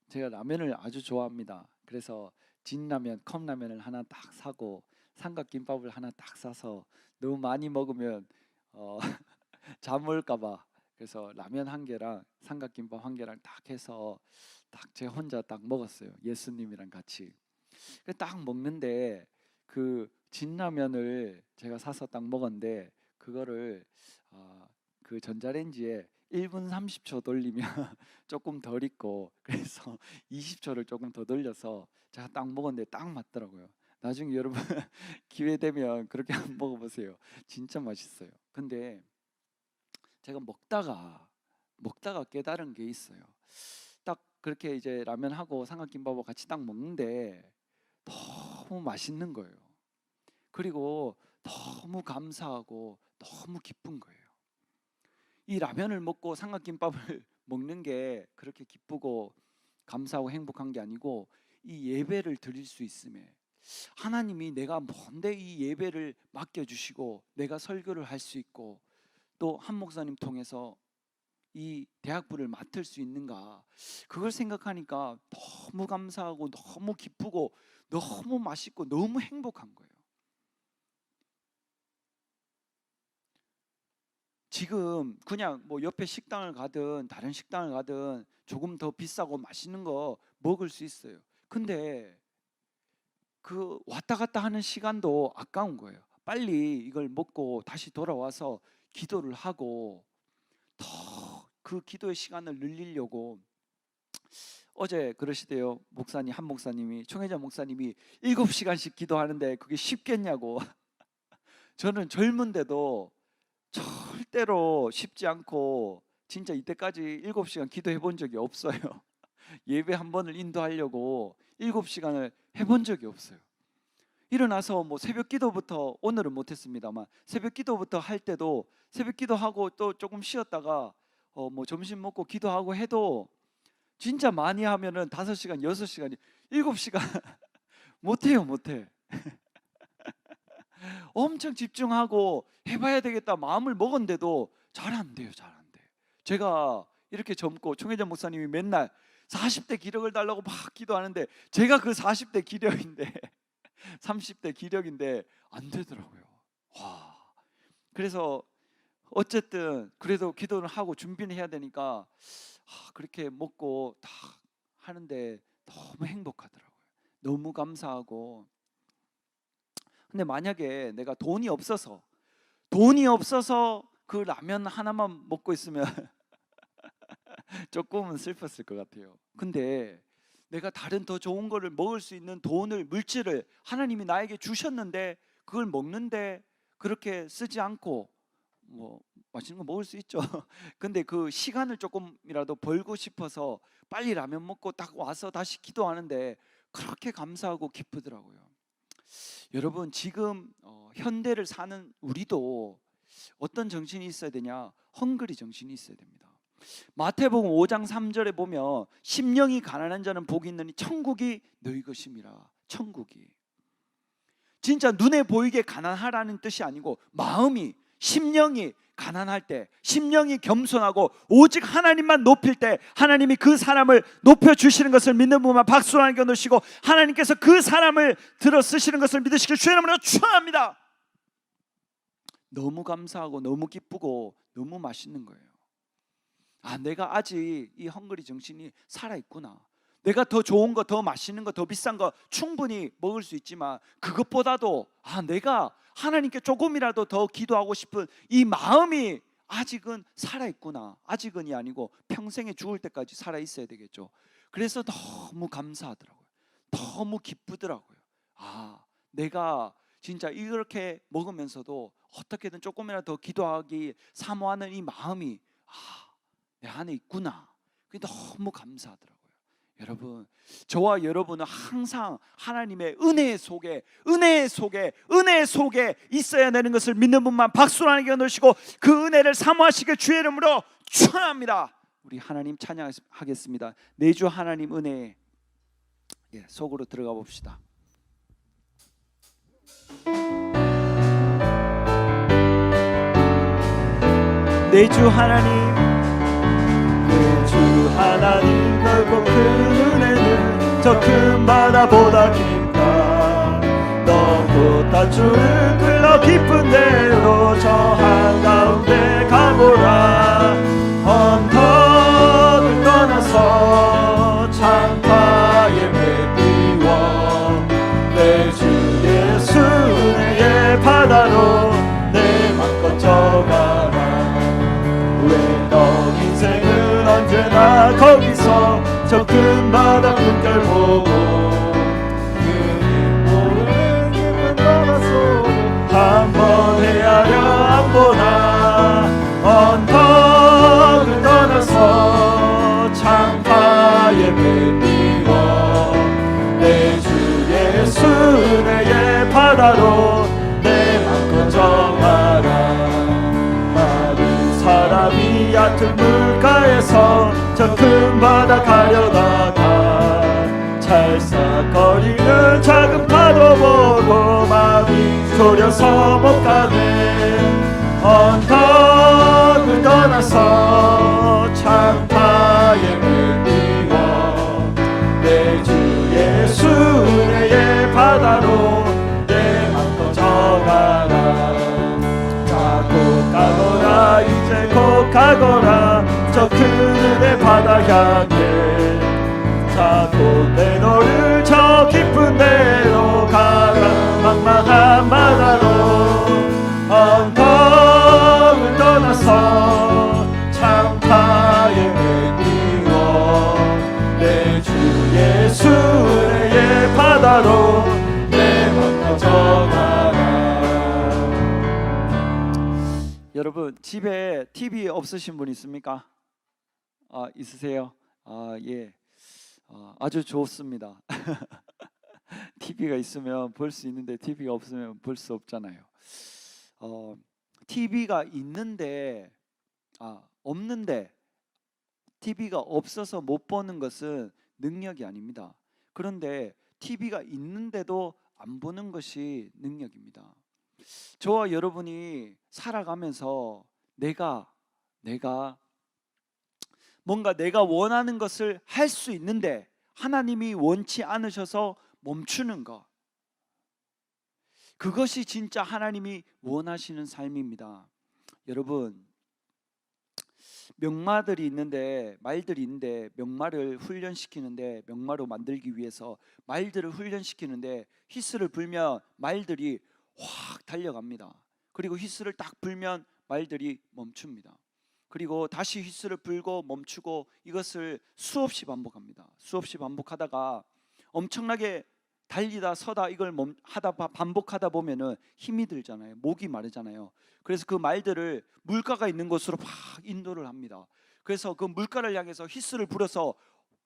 제가 라면을 아주 좋아합니다. 그래서 진라면, 컵라면을 하나 딱 사고 삼각김밥을 하나 딱 사서 너무 많이 먹으면 잠 올까봐, 그래서 라면 한 개랑 삼각김밥 한 개랑 딱 해서 딱 제 혼자 딱 먹었어요. 예수님이랑 같이. 딱 먹는데 그 진라면을 제가 사서 딱 먹었는데, 그거를 그 전자레인지에 1분 30초 돌리면 조금 덜 익고, 그래서 20초를 조금 더 돌려서 제가 딱 먹었는데 딱 맞더라고요. 나중에 여러분 기회 되면 그렇게 한번 먹어보세요. 진짜 맛있어요. 근데 제가 먹다가 깨달은 게 있어요. 딱 그렇게 이제 라면하고 삼각김밥하고 같이 딱 먹는데 너무 맛있는 거예요. 그리고 너무 감사하고 너무 기쁜 거예요. 이 라면을 먹고 삼각김밥을 먹는 게 그렇게 기쁘고 감사하고 행복한 게 아니고, 이 예배를 드릴 수 있음에 하나님이 내가 뭔데 이 예배를 맡겨주시고 내가 설교를 할 수 있고 또 한 목사님 통해서 이 대학부를 맡을 수 있는가, 그걸 생각하니까 너무 감사하고 너무 기쁘고 너무 맛있고 너무 행복한 거예요. 지금 그냥 뭐 옆에 식당을 가든 다른 식당을 가든 조금 더 비싸고 맛있는 거 먹을 수 있어요. 근데 그 왔다 갔다 하는 시간도 아까운 거예요. 빨리 이걸 먹고 다시 돌아와서 기도를 하고 더 그 기도의 시간을 늘리려고. 어제 그러시대요. 목사님, 한 목사님이, 총회장 목사님이 7시간씩 기도하는데 그게 쉽겠냐고. 저는 젊은데도 절대로 쉽지 않고 진짜 이때까지 7시간 기도해 본 적이 없어요. 예배 한 번을 인도하려고 7시간을 해본 적이 없어요. 일어나서 뭐 새벽 기도부터, 오늘은 못했습니다만 새벽 기도부터 할 때도 새벽 기도하고 또 조금 쉬었다가 뭐 점심 먹고 기도하고 해도 진짜 많이 하면은 5시간, 6시간이 7시간 못해요. 엄청 집중하고 해봐야 되겠다 마음을 먹었는데도 잘 안 돼요. 제가 이렇게 젊고 총회장 목사님이 맨날 40대 기력을 달라고 막 기도하는데 제가 그 40대 기력인데 30대 기력인데 안 되더라고요. 와. 그래서 어쨌든 그래도 기도를 하고 준비를 해야 되니까 그렇게 먹고 다 하는데 너무 행복하더라고요. 너무 감사하고. 근데 만약에 내가 돈이 없어서 그 라면 하나만 먹고 있으면 조금은 슬펐을 것 같아요. 근데 내가 다른 더 좋은 거를 먹을 수 있는 돈을, 물질을 하나님이 나에게 주셨는데 그걸 먹는데 그렇게 쓰지 않고, 뭐 맛있는 거 먹을 수 있죠. 근데 그 시간을 조금이라도 벌고 싶어서 빨리 라면 먹고 딱 와서 다시 기도하는데 그렇게 감사하고 기쁘더라고요. 여러분, 지금 현대를 사는 우리도 어떤 정신이 있어야 되냐? 헝그리 정신이 있어야 됩니다. 마태복음 5장 3절에 보면 심령이 가난한 자는 복이 있느니 천국이 너희 것임이라. 천국이 진짜 눈에 보이게 가난하라는 뜻이 아니고, 마음이, 심령이 가난할 때, 심령이 겸손하고 오직 하나님만 높일 때 하나님이 그 사람을 높여주시는 것을 믿는 분만 박수로 하나님께 놓으시고, 하나님께서 그 사람을 들어 쓰시는 것을 믿으시길 주의 이름으로 축원합니다. 너무 감사하고 너무 기쁘고 너무 맛있는 거예요. 아, 내가 아직 이 헝그리 정신이 살아있구나. 내가 더 좋은 거, 더 맛있는 거, 더 비싼 거 충분히 먹을 수 있지만 그것보다도 내가 하나님께 조금이라도 더 기도하고 싶은 이 마음이 아직은 살아있구나. 아직은이 아니고 평생에 죽을 때까지 살아있어야 되겠죠. 그래서 너무 감사하더라고요. 너무 기쁘더라고요. 내가 진짜 이렇게 먹으면서도 어떻게든 조금이라도 더 기도하기 사모하는 이 마음이 내 안에 있구나. 그게 너무 감사하더라고요. 여러분, 저와 여러분은 항상 하나님의 은혜 속에 있어야 되는 것을 믿는 분만 박수로 하나님께 넣으시고 그 은혜를 사모하시길 주의 이름으로 축원합니다. 우리 하나님 찬양하겠습니다. 내주 하나님 은혜 속으로 들어가 봅시다. 내주 하나님, 내주 하나님 넓고 큰 은혜는 저 큰 바다보다 깊다. 너무 다주를 흘러 깊은 데로 저 한가운데 가보라. 언덕을 떠나서 창파에 매비워 내주 예수 은혜의 바다로 내 맘껏 져가라. 왜 너 인생은 언제나 거기서 저 큰 바다 물결 보고 그 모르는 깊은 바다 속을 한번 헤아려 안 보나. 언덕을 떠나서 창파에 매비워 내 주 예수 은혜의 바다로 내 맘껏 정하라. 많은 사람이 얕은 물가에서 저 큰 바다 가려다가 찰싹거리는 작은 파도 보고 마음이 졸여서 못 가네. 언덕을 떠나서 창파에 매비워 내 주 예수 은혜의 바다로 내 맘껏 정하라. 자, 곧 가거라. 이제 곧 가거라. 저 큰 은혜 바다 향해. 자, 곧 내 너를 저 깊은 데로 가라. 망망한 바다로 언덕을 떠나서 창파에 매비워 내 주 예수 은혜의 바다로 내 맘껏 정하라. 여러분, 집에 TV 없으신 분 있습니까? 있으세요? 예. 아주 좋습니다. TV가 있으면 볼 수 있는데 TV가 없으면 볼 수 없잖아요. TV가 있는데 없는데 TV가 없어서 못 보는 것은 능력이 아닙니다. 그런데 TV가 있는데도 안 보는 것이 능력입니다. 저와 여러분이 살아가면서 내가 뭔가 내가 원하는 것을 할 수 있는데 하나님이 원치 않으셔서 멈추는 것, 그것이 진짜 하나님이 원하시는 삶입니다. 여러분, 말들이 있는데 명말을 훈련시키는데, 명마로 만들기 위해서 말들을 훈련시키는데 휘슬을 불면 말들이 확 달려갑니다. 그리고 휘슬을 딱 불면 말들이 멈춥니다. 그리고 다시 휘슬을 불고 멈추고 이것을 수없이 반복합니다. 수없이 반복하다가 엄청나게 달리다 서다 이걸 반복하다 보면은 힘이 들잖아요. 목이 마르잖아요. 그래서 그 말들을 물가가 있는 곳으로 막 인도를 합니다. 그래서 그 물가를 향해서 휘슬을 불어서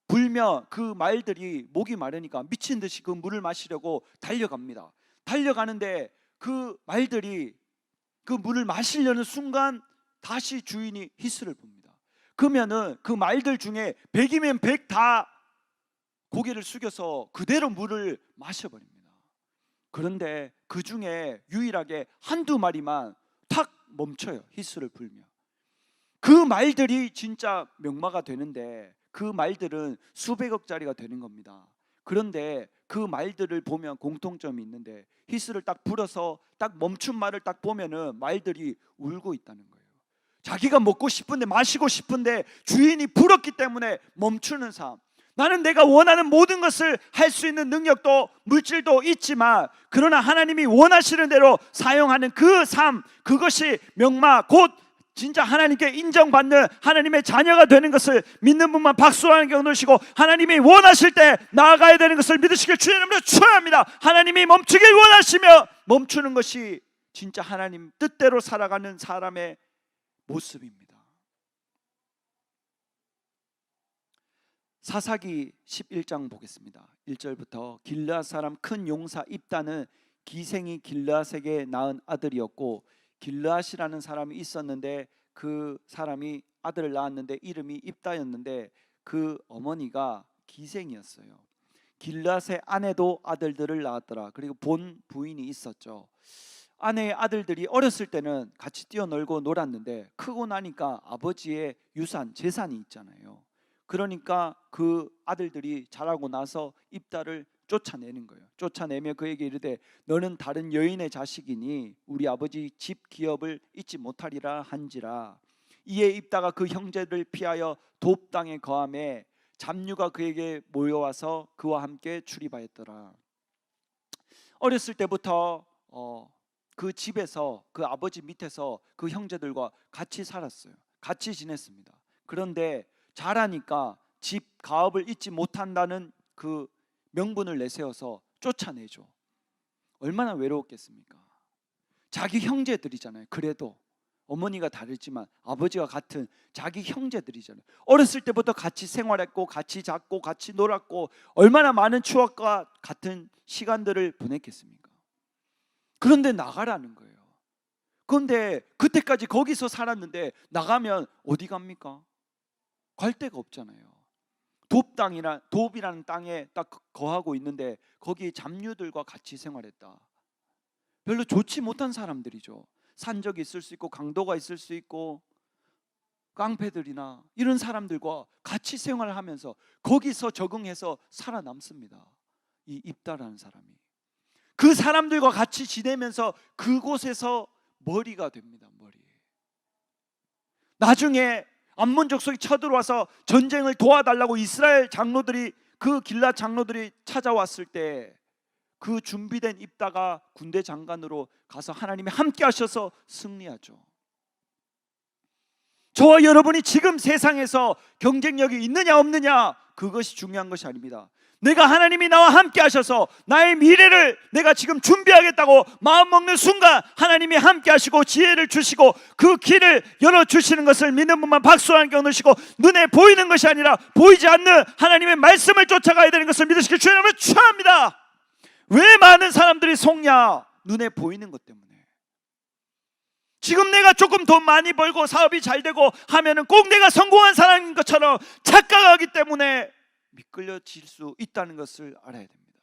불면 그 말들이 목이 마르니까 미친 듯이 그 물을 마시려고 달려갑니다. 달려가는데 그 말들이 그 물을 마시려는 순간 다시 주인이 휘슬을 붑니다. 그러면은 그 말들 중에 100이면 100 다 고개를 숙여서 그대로 물을 마셔버립니다. 그런데 그 중에 유일하게 한두 마리만 탁 멈춰요. 휘슬을 불며. 그 말들이 진짜 명마가 되는데 그 말들은 수백억짜리가 되는 겁니다. 그런데 그 말들을 보면 공통점이 있는데 휘슬을 딱 불어서 딱 멈춘 말을 딱 보면은 말들이 울고 있다는 거예요. 자기가 먹고 싶은데 마시고 싶은데 주인이 불었기 때문에 멈추는 삶. 나는 내가 원하는 모든 것을 할 수 있는 능력도 물질도 있지만 그러나 하나님이 원하시는 대로 사용하는 그 삶, 그것이 명마 곧 진짜 하나님께 인정받는 하나님의 자녀가 되는 것을 믿는 분만 박수로 하는 경우 넣으시고, 하나님이 원하실 때 나아가야 되는 것을 믿으시길 주의 이름으로 축원합니다. 하나님이 멈추길 원하시며 멈추는 것이 진짜 하나님 뜻대로 살아가는 사람의 모습입니다. 사사기 11장 보겠습니다. 1절부터 길르앗 사람 큰 용사 입다는 기생이 길르앗에게 낳은 아들이었고, 길르앗이라는 사람이 있었는데 그 사람이 아들을 낳았는데 이름이 입다였는데 그 어머니가 기생이었어요. 길르앗의 아내도 아들들을 낳았더라. 그리고 본 부인이 있었죠. 아내의 아들들이 어렸을 때는 같이 뛰어놀고 놀았는데 크고 나니까 아버지의 유산, 재산이 있잖아요. 그러니까 그 아들들이 자라고 나서 입다를 쫓아내는 거예요. 쫓아내며 그에게 이르되 너는 다른 여인의 자식이니 우리 아버지 집 기업을 잊지 못하리라 한지라. 이에 입다가 그 형제를 피하여 돕 땅에 거하매 잡류가 그에게 모여와서 그와 함께 출입하였더라. 어렸을 때부터 그 집에서 그 아버지 밑에서 그 형제들과 같이 살았어요. 같이 지냈습니다. 그런데 자라니까 집 가업을 잊지 못한다는 그 명분을 내세워서 쫓아내죠. 얼마나 외로웠겠습니까? 자기 형제들이잖아요. 그래도 어머니가 다르지만 아버지가 같은 자기 형제들이잖아요. 어렸을 때부터 같이 생활했고 같이 잤고 같이 놀았고 얼마나 많은 추억과 같은 시간들을 보냈겠습니까? 그런데 나가라는 거예요. 그런데 그때까지 거기서 살았는데 나가면 어디 갑니까? 갈 데가 없잖아요. 돕이라는 땅에 딱 거하고 있는데 거기 잡류들과 같이 생활했다. 별로 좋지 못한 사람들이죠. 산적이 있을 수 있고 강도가 있을 수 있고 깡패들이나 이런 사람들과 같이 생활을 하면서 거기서 적응해서 살아남습니다. 이 입다라는 사람이 그 사람들과 같이 지내면서 그곳에서 머리가 됩니다. 머리. 나중에 암몬 족속이 쳐들어와서 전쟁을 도와달라고 이스라엘 장로들이 그 길앗 장로들이 찾아왔을 때 그 준비된 입다가 군대 장관으로 가서 하나님이 함께 하셔서 승리하죠. 저와 여러분이 지금 세상에서 경쟁력이 있느냐 없느냐 그것이 중요한 것이 아닙니다. 내가 하나님이 나와 함께 하셔서 나의 미래를 내가 지금 준비하겠다고 마음먹는 순간 하나님이 함께 하시고 지혜를 주시고 그 길을 열어주시는 것을 믿는 분만 박수와 함께 넣으시고, 눈에 보이는 것이 아니라 보이지 않는 하나님의 말씀을 쫓아가야 되는 것을 믿으시길 주의 이름으로 축원합니다. 왜 많은 사람들이 속냐? 눈에 보이는 것 때문에. 지금 내가 조금 돈 많이 벌고 사업이 잘 되고 하면은 꼭 내가 성공한 사람인 것처럼 착각하기 때문에 미끌려질 수 있다는 것을 알아야 됩니다.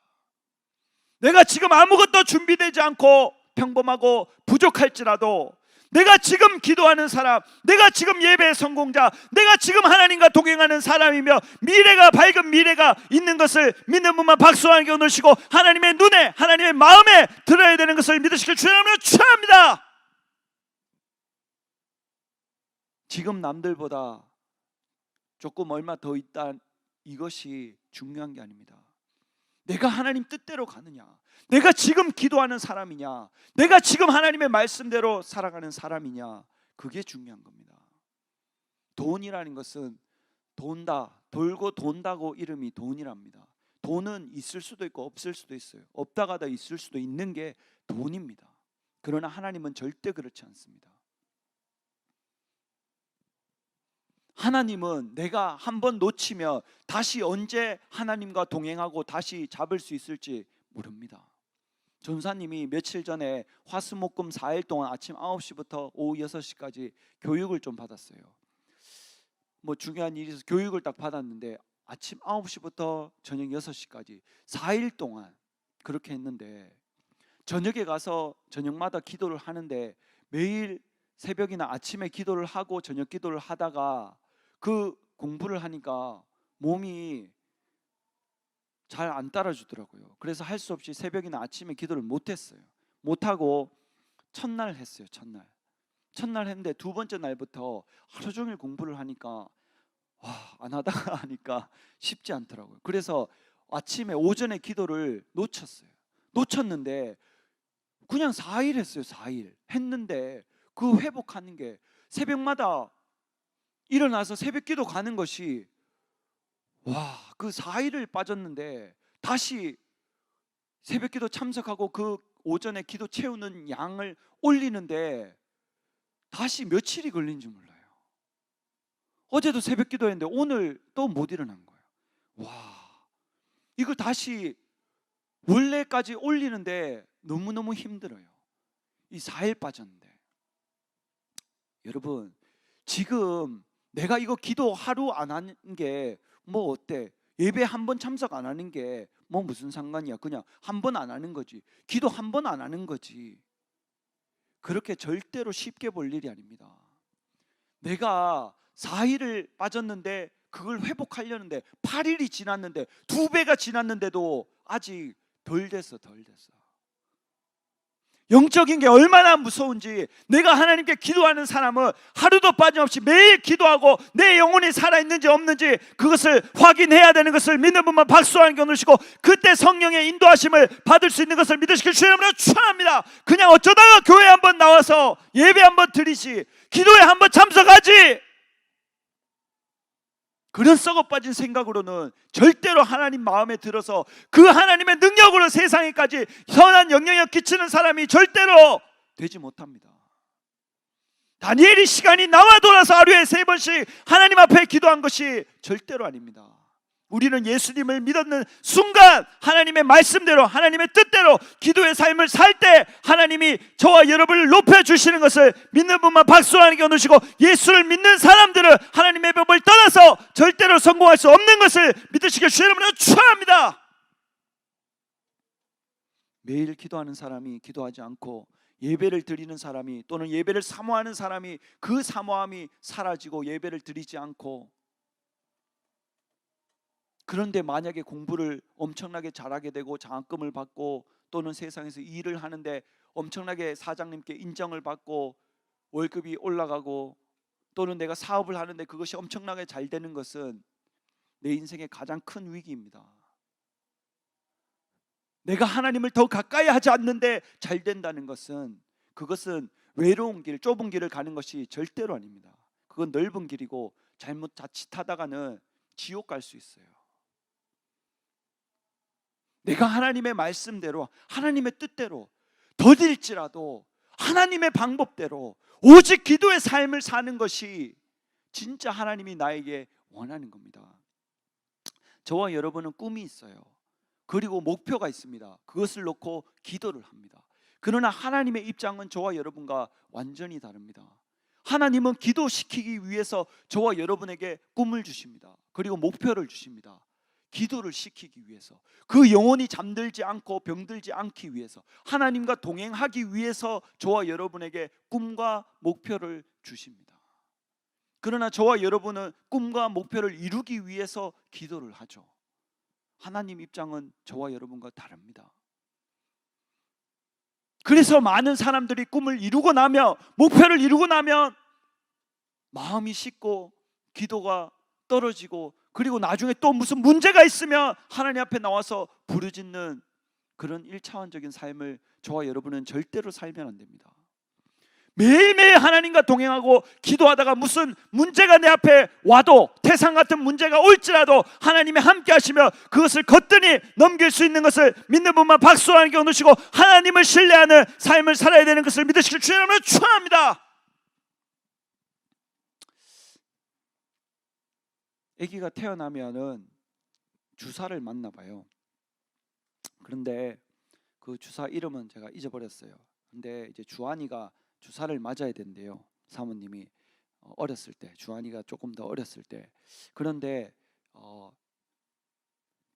내가 지금 아무것도 준비되지 않고 평범하고 부족할지라도 내가 지금 기도하는 사람, 내가 지금 예배의 성공자, 내가 지금 하나님과 동행하는 사람이며 미래가 밝은 미래가 있는 것을 믿는 분만 박수와 함께 넣으시고 하나님의 눈에 하나님의 마음에 들어야 되는 것을 믿으시길 주의 이름으로 축원합니다. 지금 남들보다 조금 얼마 더 있다 이것이 중요한 게 아닙니다. 내가 하나님 뜻대로 가느냐, 내가 지금 기도하는 사람이냐, 내가 지금 하나님의 말씀대로 살아가는 사람이냐, 그게 중요한 겁니다. 돈이라는 것은 돈다, 돌고 돈다고 이름이 돈이랍니다. 돈은 있을 수도 있고 없을 수도 있어요. 없다가도 있을 수도 있는 게 돈입니다. 그러나 하나님은 절대 그렇지 않습니다. 하나님은 내가 한번 놓치면 다시 언제 하나님과 동행하고 다시 잡을 수 있을지 모릅니다. 전사님이 며칠 전에 화수목금 4일 동안 아침 9시부터 오후 6시까지 교육을 좀 받았어요. 뭐 중요한 일이 있어서 교육을 딱 받았는데 아침 9시부터 저녁 6시까지 4일 동안 그렇게 했는데, 저녁에 가서 저녁마다 기도를 하는데 매일 새벽이나 아침에 기도를 하고 저녁 기도를 하다가 그 공부를 하니까 몸이 잘 안 따라주더라고요. 그래서 할 수 없이 새벽이나 아침에 기도를 못했어요. 못하고 첫날 했어요. 첫날 했는데 두 번째 날부터 하루 종일 공부를 하니까 안 하다가 하니까 쉽지 않더라고요. 그래서 아침에 오전에 기도를 놓쳤는데 그냥 4일 했어요. 4일 했는데 그 회복하는 게 새벽마다 일어나서 새벽 기도 가는 것이 그 4일을 빠졌는데 다시 새벽 기도 참석하고 그 오전에 기도 채우는 양을 올리는데 다시 며칠이 걸린지 몰라요. 어제도 새벽 기도했는데 오늘 또 못 일어난 거예요. 이걸 다시 원래까지 올리는데 너무너무 힘들어요. 이 4일 빠졌는데. 여러분, 지금 내가 이거 기도 하루 안 하는 게 뭐 어때? 예배 한 번 참석 안 하는 게 뭐 무슨 상관이야? 그냥 한 번 안 하는 거지. 기도 한 번 안 하는 거지. 그렇게 절대로 쉽게 볼 일이 아닙니다. 내가 4일을 빠졌는데 그걸 회복하려는데 8일이 지났는데 2배가 지났는데도 아직 덜 됐어. 영적인 게 얼마나 무서운지, 내가 하나님께 기도하는 사람은 하루도 빠짐없이 매일 기도하고 내 영혼이 살아있는지 없는지 그것을 확인해야 되는 것을 믿는 분만 박수하는 게 오늘시고, 그때 성령의 인도하심을 받을 수 있는 것을 믿으시길 주의 이름으로 축원합니다. 그냥 어쩌다가 교회 한번 나와서 예배 한번 드리지, 기도에 한번 참석하지, 그런 썩어 빠진 생각으로는 절대로 하나님 마음에 들어서 그 하나님의 능력으로 세상에까지 선한 영향력 끼치는 사람이 절대로 되지 못합니다. 다니엘이 시간이 나와 돌아서 하루에 3번씩 하나님 앞에 기도한 것이 절대로 아닙니다. 우리는 예수님을 믿었는 순간 하나님의 말씀대로, 하나님의 뜻대로 기도의 삶을 살 때 하나님이 저와 여러분을 높여주시는 것을 믿는 분만 박수하는 게 오늘시고, 예수를 믿는 사람들은 하나님의 법을 떠나서 절대로 성공할 수 없는 것을 믿으시길 주의 이름으로 축원합니다. 매일 기도하는 사람이 기도하지 않고 예배를 드리는 사람이, 또는 예배를 사모하는 사람이 그 사모함이 사라지고 예배를 드리지 않고, 그런데 만약에 공부를 엄청나게 잘하게 되고 장학금을 받고, 또는 세상에서 일을 하는데 엄청나게 사장님께 인정을 받고 월급이 올라가고, 또는 내가 사업을 하는데 그것이 엄청나게 잘 되는 것은 내 인생의 가장 큰 위기입니다. 내가 하나님을 더 가까이 하지 않는데 잘 된다는 것은, 그것은 외로운 길, 좁은 길을 가는 것이 절대로 아닙니다. 그건 넓은 길이고 자칫하다가는 지옥 갈 수 있어요. 내가 하나님의 말씀대로, 하나님의 뜻대로 더딜지라도 하나님의 방법대로 오직 기도의 삶을 사는 것이 진짜 하나님이 나에게 원하는 겁니다. 저와 여러분은 꿈이 있어요. 그리고 목표가 있습니다. 그것을 놓고 기도를 합니다. 그러나 하나님의 입장은 저와 여러분과 완전히 다릅니다. 하나님은 기도시키기 위해서 저와 여러분에게 꿈을 주십니다. 그리고 목표를 주십니다. 기도를 시키기 위해서, 그 영혼이 잠들지 않고 병들지 않기 위해서, 하나님과 동행하기 위해서 저와 여러분에게 꿈과 목표를 주십니다. 그러나 저와 여러분은 꿈과 목표를 이루기 위해서 기도를 하죠. 하나님 입장은 저와 여러분과 다릅니다. 그래서 많은 사람들이 꿈을 이루고 나면, 목표를 이루고 나면 마음이 식고 기도가 떨어지고, 그리고 나중에 또 무슨 문제가 있으면 하나님 앞에 나와서 부르짖는 그런 1차원적인 삶을 저와 여러분은 절대로 살면 안 됩니다. 매일매일 하나님과 동행하고 기도하다가 무슨 문제가 내 앞에 와도, 태산 같은 문제가 올지라도 하나님이 함께 하시며 그것을 거뜬히 넘길 수 있는 것을 믿는 분만 박수하는 게 오늘시고, 하나님을 신뢰하는 삶을 살아야 되는 것을 믿으시길 주의 이름으로 축원합니다. 아기가 태어나면은 주사를 맞나 봐요. 그런데 그 주사 이름은 제가 잊어버렸어요. 근데 이제 주한이가 주사를 맞아야 된대요. 사모님이 어렸을 때, 주한이가 조금 더 어렸을 때. 그런데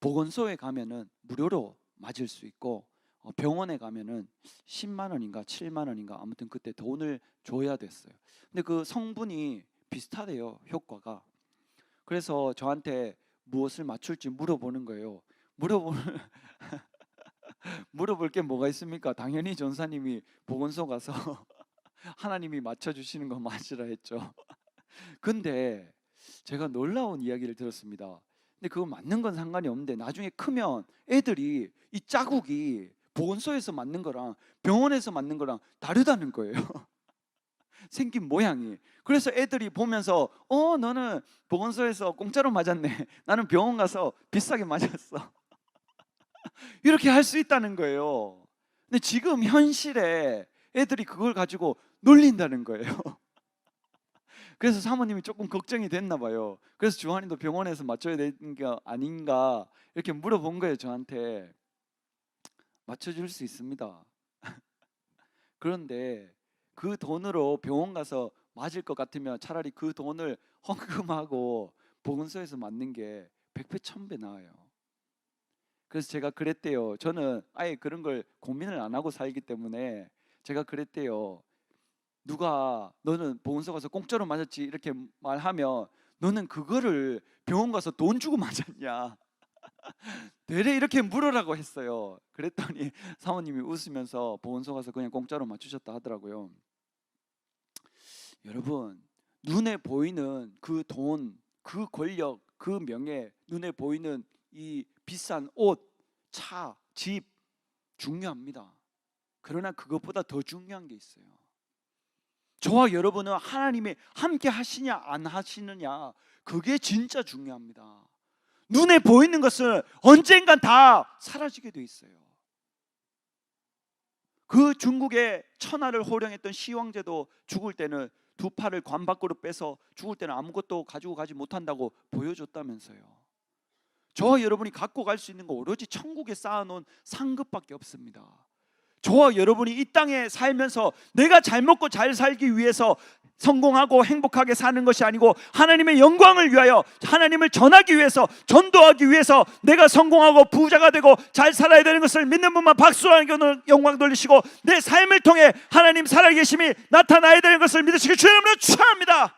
보건소에 가면은 무료로 맞을 수 있고, 병원에 가면은 10만 원인가 7만 원인가 아무튼 그때 돈을 줘야 됐어요. 근데 그 성분이 비슷하대요, 효과가. 그래서 저한테 무엇을 맞출지 물어보는 거예요. 물어볼 게 뭐가 있습니까? 당연히 전사님이 보건소 가서 하나님이 맞춰주시는 거 맞으라 했죠. 근데 제가 놀라운 이야기를 들었습니다. 근데 그거 맞는 건 상관이 없는데 나중에 크면 애들이 이 자국이 보건소에서 맞는 거랑 병원에서 맞는 거랑 다르다는 거예요. 생긴 모양이. 그래서 애들이 보면서 너는 보건소에서 공짜로 맞았네. 나는 병원 가서 비싸게 맞았어. 이렇게 할 수 있다는 거예요. 근데 지금 현실에 애들이 그걸 가지고 놀린다는 거예요. 그래서 사모님이 조금 걱정이 됐나 봐요. 그래서 주한이도 병원에서 맞춰야 되는 게 아닌가 이렇게 물어본 거예요, 저한테. 맞춰줄 수 있습니다. 그런데 그 돈으로 병원 가서 맞을 것 같으면 차라리 그 돈을 헌금하고 보건소에서 맞는 게 100배 1000배 나아요. 그래서 제가 그랬대요. 저는 아예 그런 걸 고민을 안 하고 살기 때문에 제가 그랬대요. 누가 너는 보건소 가서 공짜로 맞았지 이렇게 말하면 너는 그거를 병원 가서 돈 주고 맞았냐? 되레 이렇게 물으라고 했어요. 그랬더니 사모님이 웃으면서 보건소 가서 그냥 공짜로 맞추셨다 하더라고요. 여러분, 눈에 보이는 그 돈, 그 권력, 그 명예, 눈에 보이는 이 비싼 옷, 차, 집 중요합니다. 그러나 그것보다 더 중요한 게 있어요. 저와 여러분은 하나님이 함께 하시냐 안 하시느냐, 그게 진짜 중요합니다. 눈에 보이는 것은 언젠간 다 사라지게 돼 있어요. 그 중국의 천하를 호령했던 시황제도 죽을 때는 두 팔을 관 밖으로 빼서 죽을 때는 아무것도 가지고 가지 못한다고 보여줬다면서요. 저와 여러분이 갖고 갈 수 있는 거 오로지 천국에 쌓아놓은 상급밖에 없습니다. 저와 여러분이 이 땅에 살면서 내가 잘 먹고 잘 살기 위해서 성공하고 행복하게 사는 것이 아니고 하나님의 영광을 위하여, 하나님을 전하기 위해서, 전도하기 위해서 내가 성공하고 부자가 되고 잘 살아야 되는 것을 믿는 분만 박수로 영광 돌리시고, 내 삶을 통해 하나님 살아계심이 나타나야 되는 것을 믿으시기 주의 이름으로 축원합니다.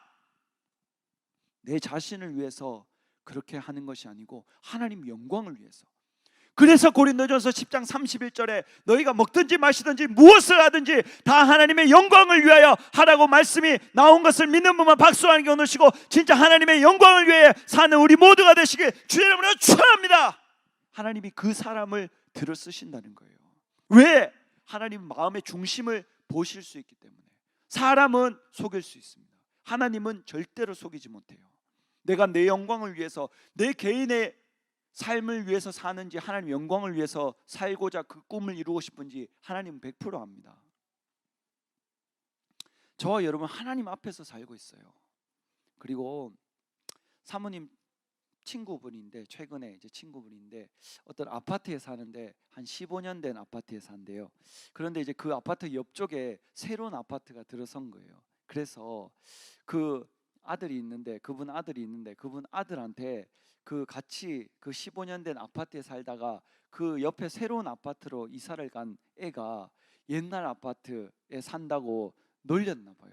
내 자신을 위해서 그렇게 하는 것이 아니고 하나님 영광을 위해서. 그래서 고린도전서 10장 31절에 너희가 먹든지 마시든지 무엇을 하든지 다 하나님의 영광을 위하여 하라고 말씀이 나온 것을 믿는 분만 박수와 함께 오시고, 진짜 하나님의 영광을 위해 사는 우리 모두가 되시길 주의 이름으로 축원합니다. 하나님이 그 사람을 들어 쓰신다는 거예요. 왜? 하나님 마음의 중심을 보실 수 있기 때문에. 사람은 속일 수 있습니다. 하나님은 절대로 속이지 못해요. 내가 내 영광을 위해서, 내 개인의 삶을 위해서 사는지, 하나님 영광을 위해서 살고자 그 꿈을 이루고 싶은지 하나님은 100% 압니다. 저와 여러분 하나님 앞에서 살고 있어요. 그리고 사모님 친구분인데, 최근에 이제 친구분인데 어떤 아파트에 사는데 한 15년 된 아파트에 산대요. 그런데 이제 그 아파트 옆쪽에 새로운 아파트가 들어선 거예요. 그래서 그 아들이 있는데, 그분 아들한테 그 같이 그 15년 된 아파트에 살다가 그 옆에 새로운 아파트로 이사를 간 애가 옛날 아파트에 산다고 놀렸나 봐요.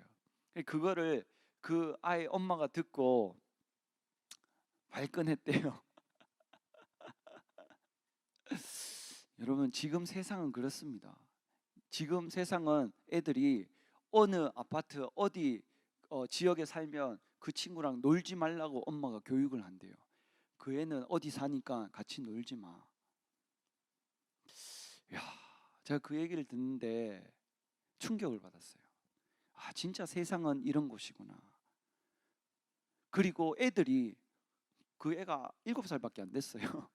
그거를 그 아이 엄마가 듣고 발끈했대요. 여러분, 지금 세상은 그렇습니다. 지금 세상은 애들이 어느 아파트 어디 지역에 살면 그 친구랑 놀지 말라고 엄마가 교육을 한대요. 그 애는 어디 사니까 같이 놀지 마. 야, 제가 그 얘기를 듣는데 충격을 받았어요. 아, 진짜 세상은 이런 곳이구나. 그리고 애들이, 그 애가 7살밖에 안 됐어요.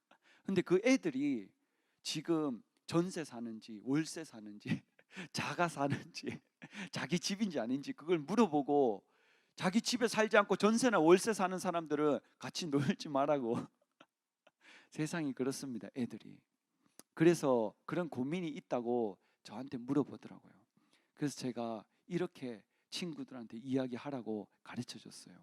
근데 그 애들이 지금 전세 사는지 월세 사는지 자가 사는지 자기 집인지 아닌지 그걸 물어보고, 자기 집에 살지 않고 전세나 월세 사는 사람들은 같이 놀지 말라고. 세상이 그렇습니다, 애들이. 그래서 그런 고민이 있다고 저한테 물어보더라고요. 그래서 제가 이렇게 친구들한테 이야기하라고 가르쳐 줬어요.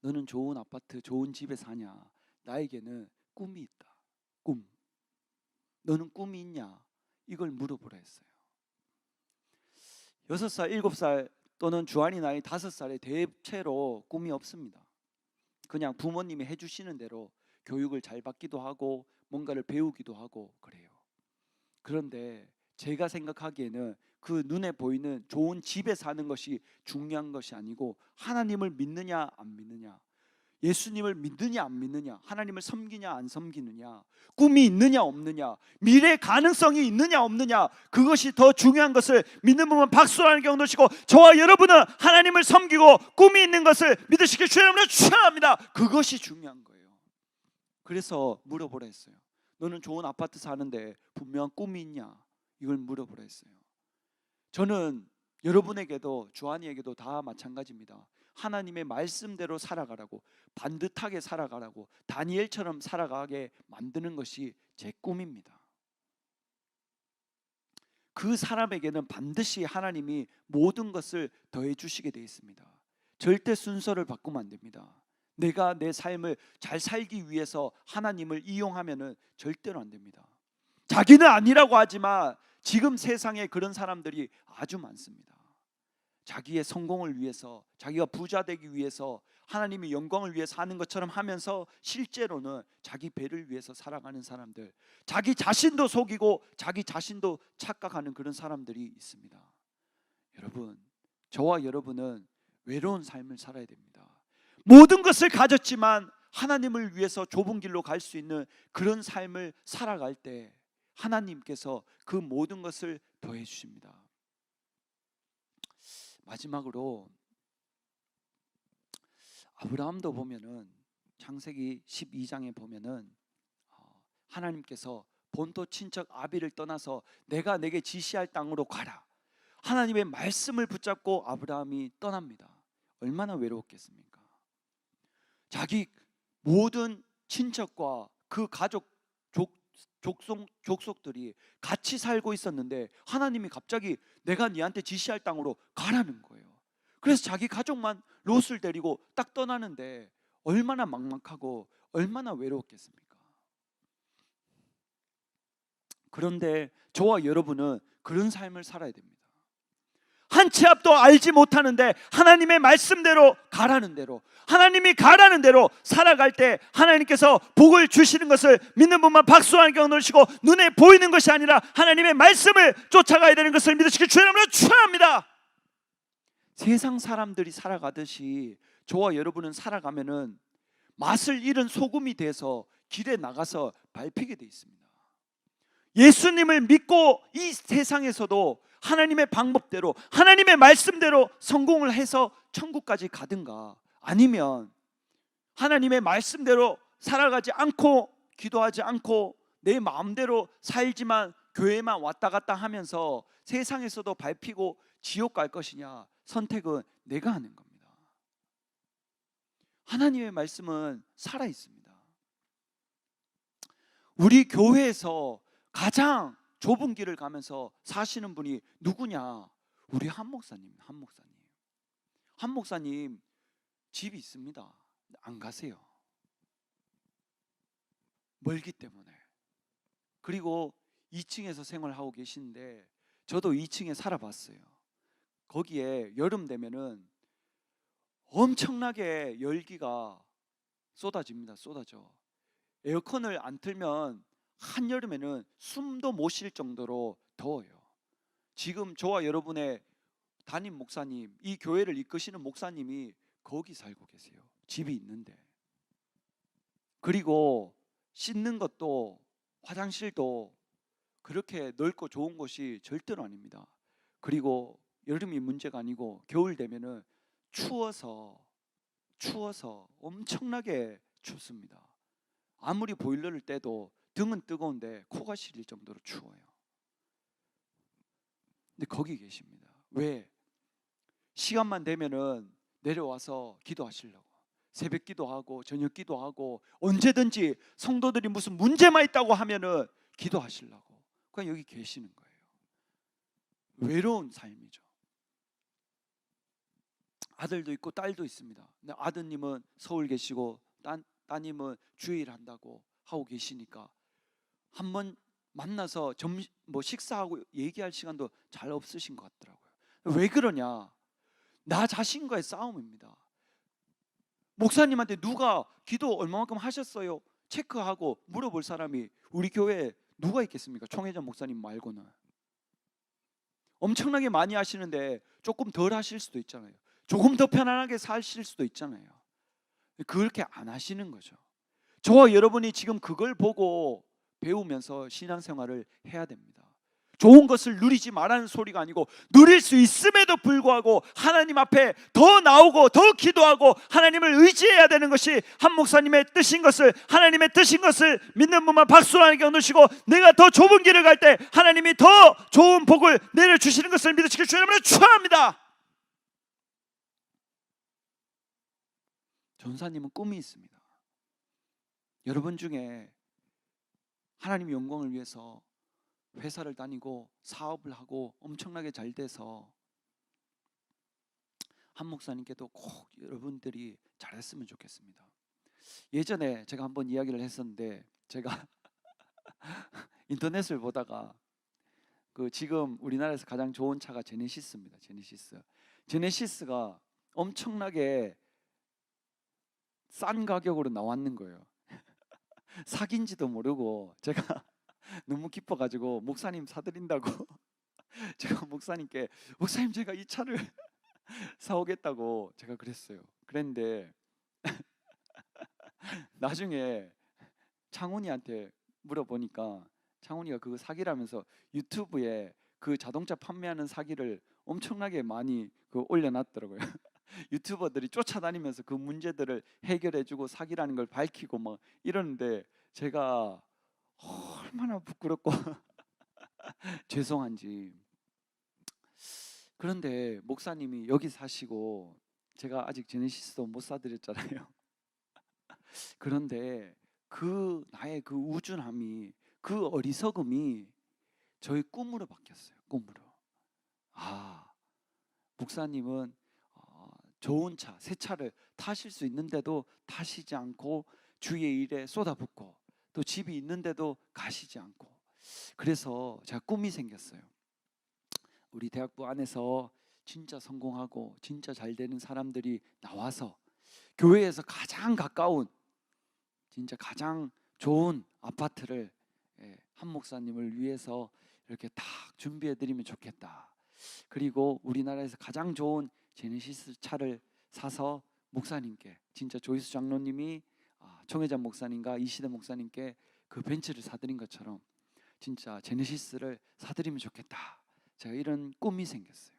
너는 좋은 아파트, 좋은 집에 사냐? 나에게는 꿈이 있다. 꿈. 너는 꿈이 있냐? 이걸 물어보라 했어요. 6살, 7살 또는 주한이 나이 5살에 대체로 꿈이 없습니다. 그냥 부모님이 해주시는 대로 교육을 잘 받기도 하고 뭔가를 배우기도 하고 그래요. 그런데 제가 생각하기에는 그 눈에 보이는 좋은 집에 사는 것이 중요한 것이 아니고 하나님을 믿느냐 안 믿느냐, 예수님을 믿느냐 안 믿느냐, 하나님을 섬기냐 안 섬기느냐, 꿈이 있느냐 없느냐, 미래 가능성이 있느냐 없느냐, 그것이 더 중요한 것을 믿는 분은 박수라는 경도시고, 저와 여러분은 하나님을 섬기고 꿈이 있는 것을 믿으시길 주의 이름으로 축원합니다. 그것이 중요한 거예요. 그래서 물어보라 했어요. 너는 좋은 아파트 사는데 분명한 꿈이 있냐? 이걸 물어보라 했어요. 저는 여러분에게도 주한이에게도 다 마찬가지입니다. 하나님의 말씀대로 살아가라고, 반듯하게 살아가라고, 다니엘처럼 살아가게 만드는 것이 제 꿈입니다. 그 사람에게는 반드시 하나님이 모든 것을 더해 주시게 되어 있습니다. 절대 순서를 바꾸면 안 됩니다. 내가 내 삶을 잘 살기 위해서 하나님을 이용하면은 절대로 안 됩니다. 자기는 아니라고 하지만 지금 세상에 그런 사람들이 아주 많습니다. 자기의 성공을 위해서, 자기가 부자 되기 위해서, 하나님의 영광을 위해서 하는 것처럼 하면서 실제로는 자기 배를 위해서 살아가는 사람들, 자기 자신도 속이고 자기 자신도 착각하는 그런 사람들이 있습니다. 여러분, 저와 여러분은 외로운 삶을 살아야 됩니다. 모든 것을 가졌지만 하나님을 위해서 좁은 길로 갈 수 있는 그런 삶을 살아갈 때 하나님께서 그 모든 것을 더해 주십니다. 마지막으로 아브라함도 보면은 창세기 12장에 보면은 하나님께서 본토 친척 아비를 떠나서 내가 내게 지시할 땅으로 가라, 하나님의 말씀을 붙잡고 아브라함이 떠납니다. 얼마나 외로웠겠습니까? 자기 모든 친척과 그 가족 족속들이 같이 살고 있었는데 하나님이 갑자기 내가 네한테 지시할 땅으로 가라는 거예요. 그래서 자기 가족만 롯을 데리고 딱 떠나는데 얼마나 막막하고 얼마나 외로웠겠습니까? 그런데 저와 여러분은 그런 삶을 살아야 됩니다. 한 치 앞도 알지 못하는데 하나님의 말씀대로 가라는 대로, 하나님이 가라는 대로 살아갈 때 하나님께서 복을 주시는 것을 믿는 분만 박수하는 경우 넣으시고, 눈에 보이는 것이 아니라 하나님의 말씀을 쫓아가야 되는 것을 믿으시길 주의 이름으로 축원합니다. 세상 사람들이 살아가듯이 저와 여러분은 살아가면은 맛을 잃은 소금이 돼서 길에 나가서 밟히게 돼 있습니다. 예수님을 믿고 이 세상에서도 하나님의 방법대로, 하나님의 말씀대로 성공을 해서 천국까지 가든가, 아니면 하나님의 말씀대로 살아가지 않고 기도하지 않고 내 마음대로 살지만 교회만 왔다 갔다 하면서 세상에서도 밟히고 지옥 갈 것이냐, 선택은 내가 하는 겁니다. 하나님의 말씀은 살아 있습니다. 우리 교회에서 가장 좁은 길을 가면서 사시는 분이 누구냐? 우리 한 목사님. 한 목사님 집이 있습니다. 안 가세요. 멀기 때문에. 그리고 2층에서 생활하고 계시는데 저도 2층에 살아봤어요. 거기에 여름 되면은 엄청나게 열기가 쏟아집니다. 쏟아져. 에어컨을 안 틀면 한여름에는 숨도 못 쉴 정도로 더워요. 지금 저와 여러분의 담임 목사님, 이 교회를 이끄시는 목사님이 거기 살고 계세요. 집이 있는데. 그리고 씻는 것도, 화장실도 그렇게 넓고 좋은 곳이 절대로 아닙니다. 그리고 여름이 문제가 아니고 겨울 되면은 추워서 엄청나게 춥습니다. 아무리 보일러를 떼도 등은 뜨거운데 코가 시릴 정도로 추워요. 근데 거기 계십니다. 왜? 시간만 되면은 내려와서 기도하시려고, 새벽 기도하고 저녁 기도하고, 언제든지 성도들이 무슨 문제만 있다고 하면은 기도하시려고 그냥 여기 계시는 거예요. 외로운 삶이죠. 아들도 있고 딸도 있습니다. 근데 아드님은 서울 계시고 따님은 주일 한다고 하고 계시니까 한번 만나서 식사하고 얘기할 시간도 잘 없으신 것 같더라고요. 왜 그러냐? 나 자신과의 싸움입니다. 목사님한테 누가 기도 얼마만큼 하셨어요? 체크하고 물어볼 사람이 우리 교회에 누가 있겠습니까? 총회장 목사님 말고는. 엄청나게 많이 하시는데 조금 덜 하실 수도 있잖아요. 조금 더 편안하게 사실 수도 있잖아요. 그렇게 안 하시는 거죠. 저와 여러분이 지금 그걸 보고 배우면서 신앙생활을 해야 됩니다. 좋은 것을 누리지 말라는 소리가 아니고 누릴 수 있음에도 불구하고 하나님 앞에 더 나오고 더 기도하고 하나님을 의지해야 되는 것이 한 목사님의 뜻인 것을, 하나님의 뜻인 것을 믿는 분만 박수로 하나님께 얻으시고, 내가 더 좁은 길을 갈 때 하나님이 더 좋은 복을 내려주시는 것을 믿으시길 주의 이름으로 축원합니다. 전사님은 꿈이 있습니다. 여러분 중에 하나님 영광을 위해서 회사를 다니고 사업을 하고 엄청나게 잘 돼서 한 목사님께도 꼭 여러분들이 잘했으면 좋겠습니다. 예전에 제가 한번 이야기를 했었는데, 제가 인터넷을 보다가 그 지금 우리나라에서 가장 좋은 차가 제네시스입니다. 제네시스가 엄청나게 싼 가격으로 나왔는 거예요. 사기인지도 모르고 제가 너무 기뻐가지고 목사님 사드린다고 제가 목사님께, 목사님 제가 이 차를 사오겠다고 제가 그랬어요. 그랬는데 나중에 창훈이한테 물어보니까 창훈이가 그거 사기라면서 유튜브에 그 자동차 판매하는 사기를 엄청나게 많이 올려놨더라고요. 유튜버들이 쫓아다니면서 그 문제들을 해결해주고 사기라는 걸 밝히고 막 이러는데, 제가 얼마나 부끄럽고 죄송한지. 그런데 목사님이 여기 사시고 제가 아직 제네시스도 못 사드렸잖아요. 그런데 그 나의 그 우준함이, 그 어리석음이 저의 꿈으로 바뀌었어요. 꿈으로. 목사님은 좋은 차, 새 차를 타실 수 있는데도 타시지 않고 주의 일에 쏟아붓고, 또 집이 있는데도 가시지 않고. 그래서 제가 꿈이 생겼어요. 우리 대학부 안에서 진짜 성공하고 진짜 잘 되는 사람들이 나와서 교회에서 가장 가까운, 진짜 가장 좋은 아파트를 한 목사님을 위해서 이렇게 딱 준비해드리면 좋겠다. 그리고 우리나라에서 가장 좋은 제네시스 차를 사서 목사님께, 진짜 조이수 장로님이 청회장 목사님과 이시대 목사님께 그 벤츠를 사드린 것처럼 진짜 제네시스를 사드리면 좋겠다. 제가 이런 꿈이 생겼어요.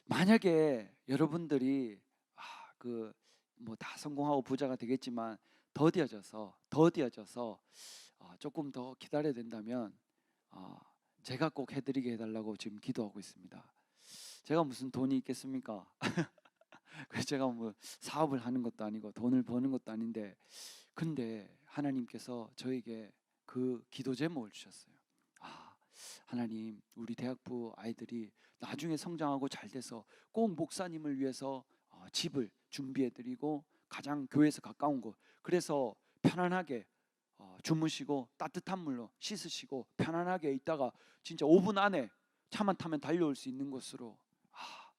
만약에 여러분들이 뭐 다 성공하고 부자가 되겠지만 더디어져서 조금 더 기다려야 된다면 제가 꼭 해드리게 해달라고 지금 기도하고 있습니다. 제가 무슨 돈이 있겠습니까? 그래서 제가 뭐 사업을 하는 것도 아니고 돈을 버는 것도 아닌데, 근데 하나님께서 저에게 그 기도 제목을 주셨어요. 하나님, 우리 대학부 아이들이 나중에 성장하고 잘 돼서 꼭 목사님을 위해서 집을 준비해드리고 가장 교회에서 가까운 곳, 그래서 편안하게 주무시고 따뜻한 물로 씻으시고 편안하게 있다가 진짜 5분 안에 차만 타면 달려올 수 있는 곳으로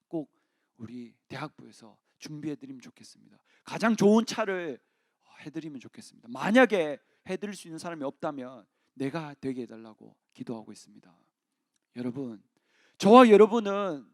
꼭 우리 대학부에서 준비해드리면 좋겠습니다. 가장 좋은 차를 해드리면 좋겠습니다. 만약에 해드릴 수 있는 사람이 없다면 내가 되게 해달라고 기도하고 있습니다. 여러분, 저와 여러분은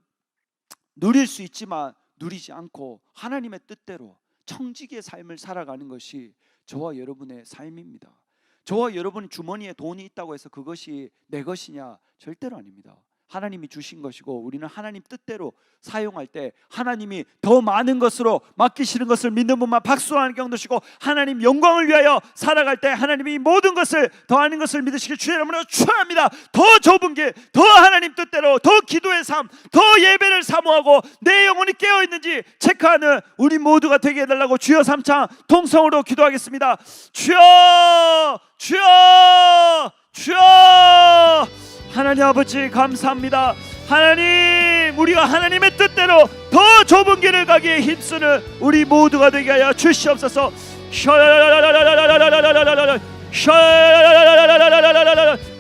누릴 수 있지만 누리지 않고 하나님의 뜻대로 청지기의 삶을 살아가는 것이 저와 여러분의 삶입니다. 저와 여러분 주머니에 돈이 있다고 해서 그것이 내 것이냐? 절대로 아닙니다. 하나님이 주신 것이고, 우리는 하나님 뜻대로 사용할 때 하나님이 더 많은 것으로 맡기시는 것을 믿는 분만 박수로 하나님께 얻으시고, 하나님 영광을 위하여 살아갈 때 하나님이 모든 것을 더하는 것을 믿으시길 주의 이름으로 축원합니다. 더 좁은 길, 더 하나님 뜻대로, 더 기도의 삶, 더 예배를 사모하고 내 영혼이 깨어있는지 체크하는 우리 모두가 되게 해달라고 주여 3창 통성으로 기도하겠습니다. 주여, 주여, 주여. 하나님 아버지 감사합니다. 하나님, 우리가 하나님의 뜻대로 더 좁은 길을 가기에 힘쓰는 우리 모두가 되게 하여 주시옵소서.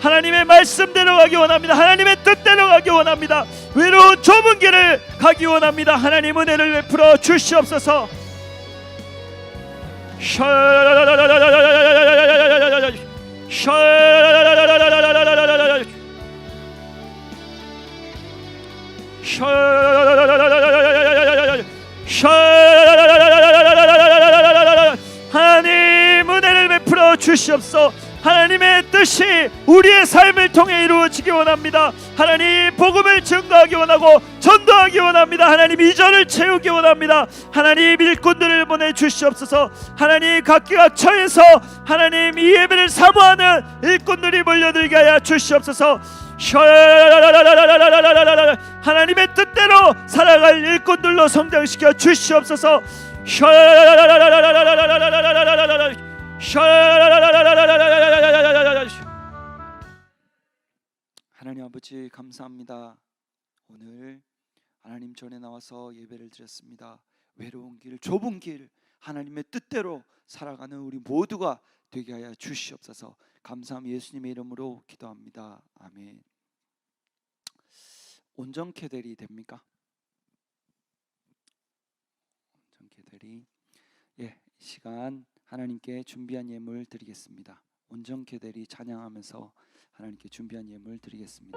하나님의 말씀대로 가기 원합니다. 하나님의 뜻대로 가기 원합니다. 외로운 좁은 길을 가기 원합니다. 하나님 은혜를 베풀어 주시옵소서. 하나님 은혜를 베풀어 주시옵소서. 하나님의 뜻이 우리의 삶을 통해 이루어지기 원합니다. 하나님 복음을 증거하기 원하고 전도하기 원합니다. 하나님 이전을 채우기 원합니다. 하나님 일꾼들을 보내주시옵소서. 하나님 각기각처에서 하나님 이 예배를 사모하는 일꾼들이 몰려들게 하여 주시옵소서. 하나님의 뜻대로 살아갈 일꾼들로 성장시켜 주시옵소서. 하나님 아버지 감사합니다. 오늘 하나님 전에 나와서 예배를 드렸습니다. 외로운 길, 좁은 길, 하나님의 뜻대로 살아가는 우리 모두가 되게 하여 주시옵소서. 감사함 예수님의 이름으로 기도합니다. 아멘. 온전케 대리 됩니까? 온전케 대리. 이 시간 하나님께 준비한 예물 드리겠습니다. 온전케 대리 찬양하면서 하나님께 준비한 예물 드리겠습니다.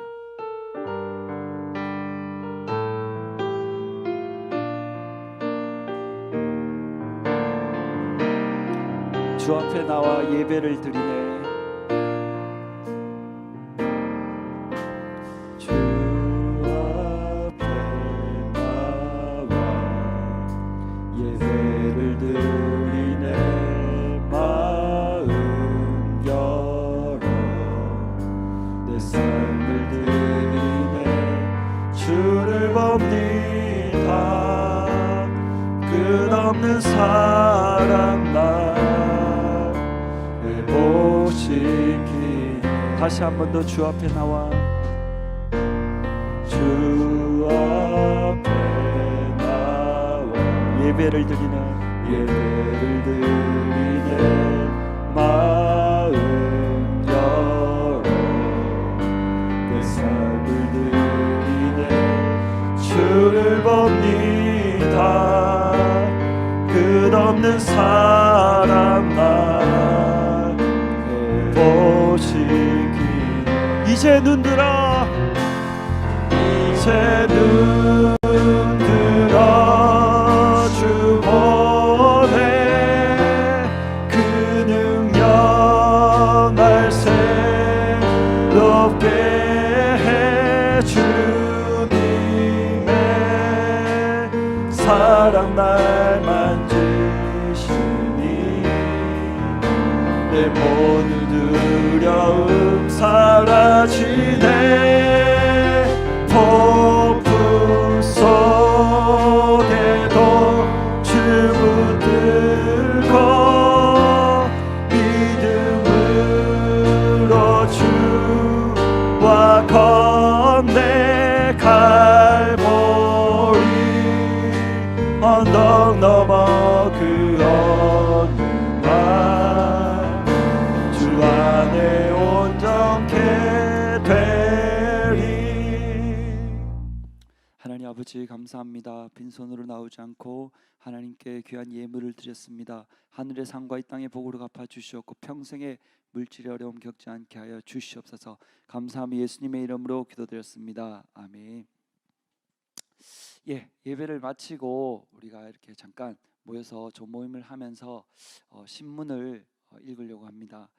주 앞에 나와 예배를 드리네. 주 앞에 나와 예배를 드리네. 마음 열어 내 삶을 드리네. 주를 봅니다. 끝없는 사랑 나 보시기. 다시 한 번 더 주 앞에 나와. 주 앞에 나와 예배를 드리네. 예배를 드리네. 마음 열어 내 삶을 드리네. 주를 봅니다. 끝없는 사랑 나 보시기. 이제 눈들어. 이제 눈들어 주 보네. 그 능력 날 새롭게 해. 주님의 사랑 날 만지시니 내 모든 두려움 사라지네. 폭풍 속에도 주 붙들고 믿음으로 주와 건네. 갈보리 언덕 넘어 그 어느 주 안에 온전케 되리. 하나님 아버지 감사합니다. 빈손으로 나오지 않고 하나님께 귀한 예물을 드렸습니다. 하늘의 상과 이 땅의 복으로 갚아주시옵고 평생의 물질의 어려움 겪지 않게 하여 주시옵소서. 감사함이 예수님의 이름으로 기도드렸습니다. 아멘. 예배를 마치고 우리가 이렇게 잠깐 모여서 조모임을 하면서 신문을 읽으려고 합니다.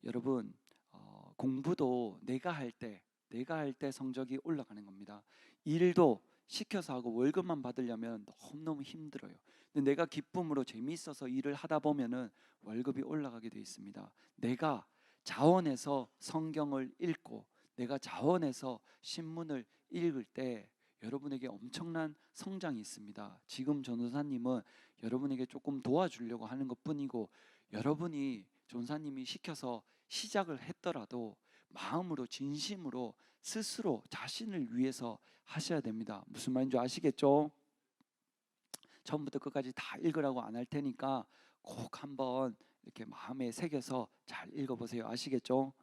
여러분 공부도 내가 할 때 성적이 올라가는 겁니다. 일도 시켜서 하고 월급만 받으려면 너무너무 힘들어요. 근데 내가 기쁨으로 재미있어서 일을 하다 보면은 월급이 올라가게 되어 있습니다. 내가 자원해서 성경을 읽고 내가 자원해서 신문을 읽을 때 여러분에게 엄청난 성장이 있습니다. 지금 전도사님은 여러분에게 조금 도와주려고 하는 것뿐이고, 여러분이 전사님이 시켜서 시작을 했더라도 마음으로 진심으로 스스로 자신을 위해서 하셔야 됩니다. 무슨 말인지 아시겠죠? 처음부터 끝까지 다 읽으라고 안 할 테니까 꼭 한번 이렇게 마음에 새겨서 잘 읽어보세요. 아시겠죠?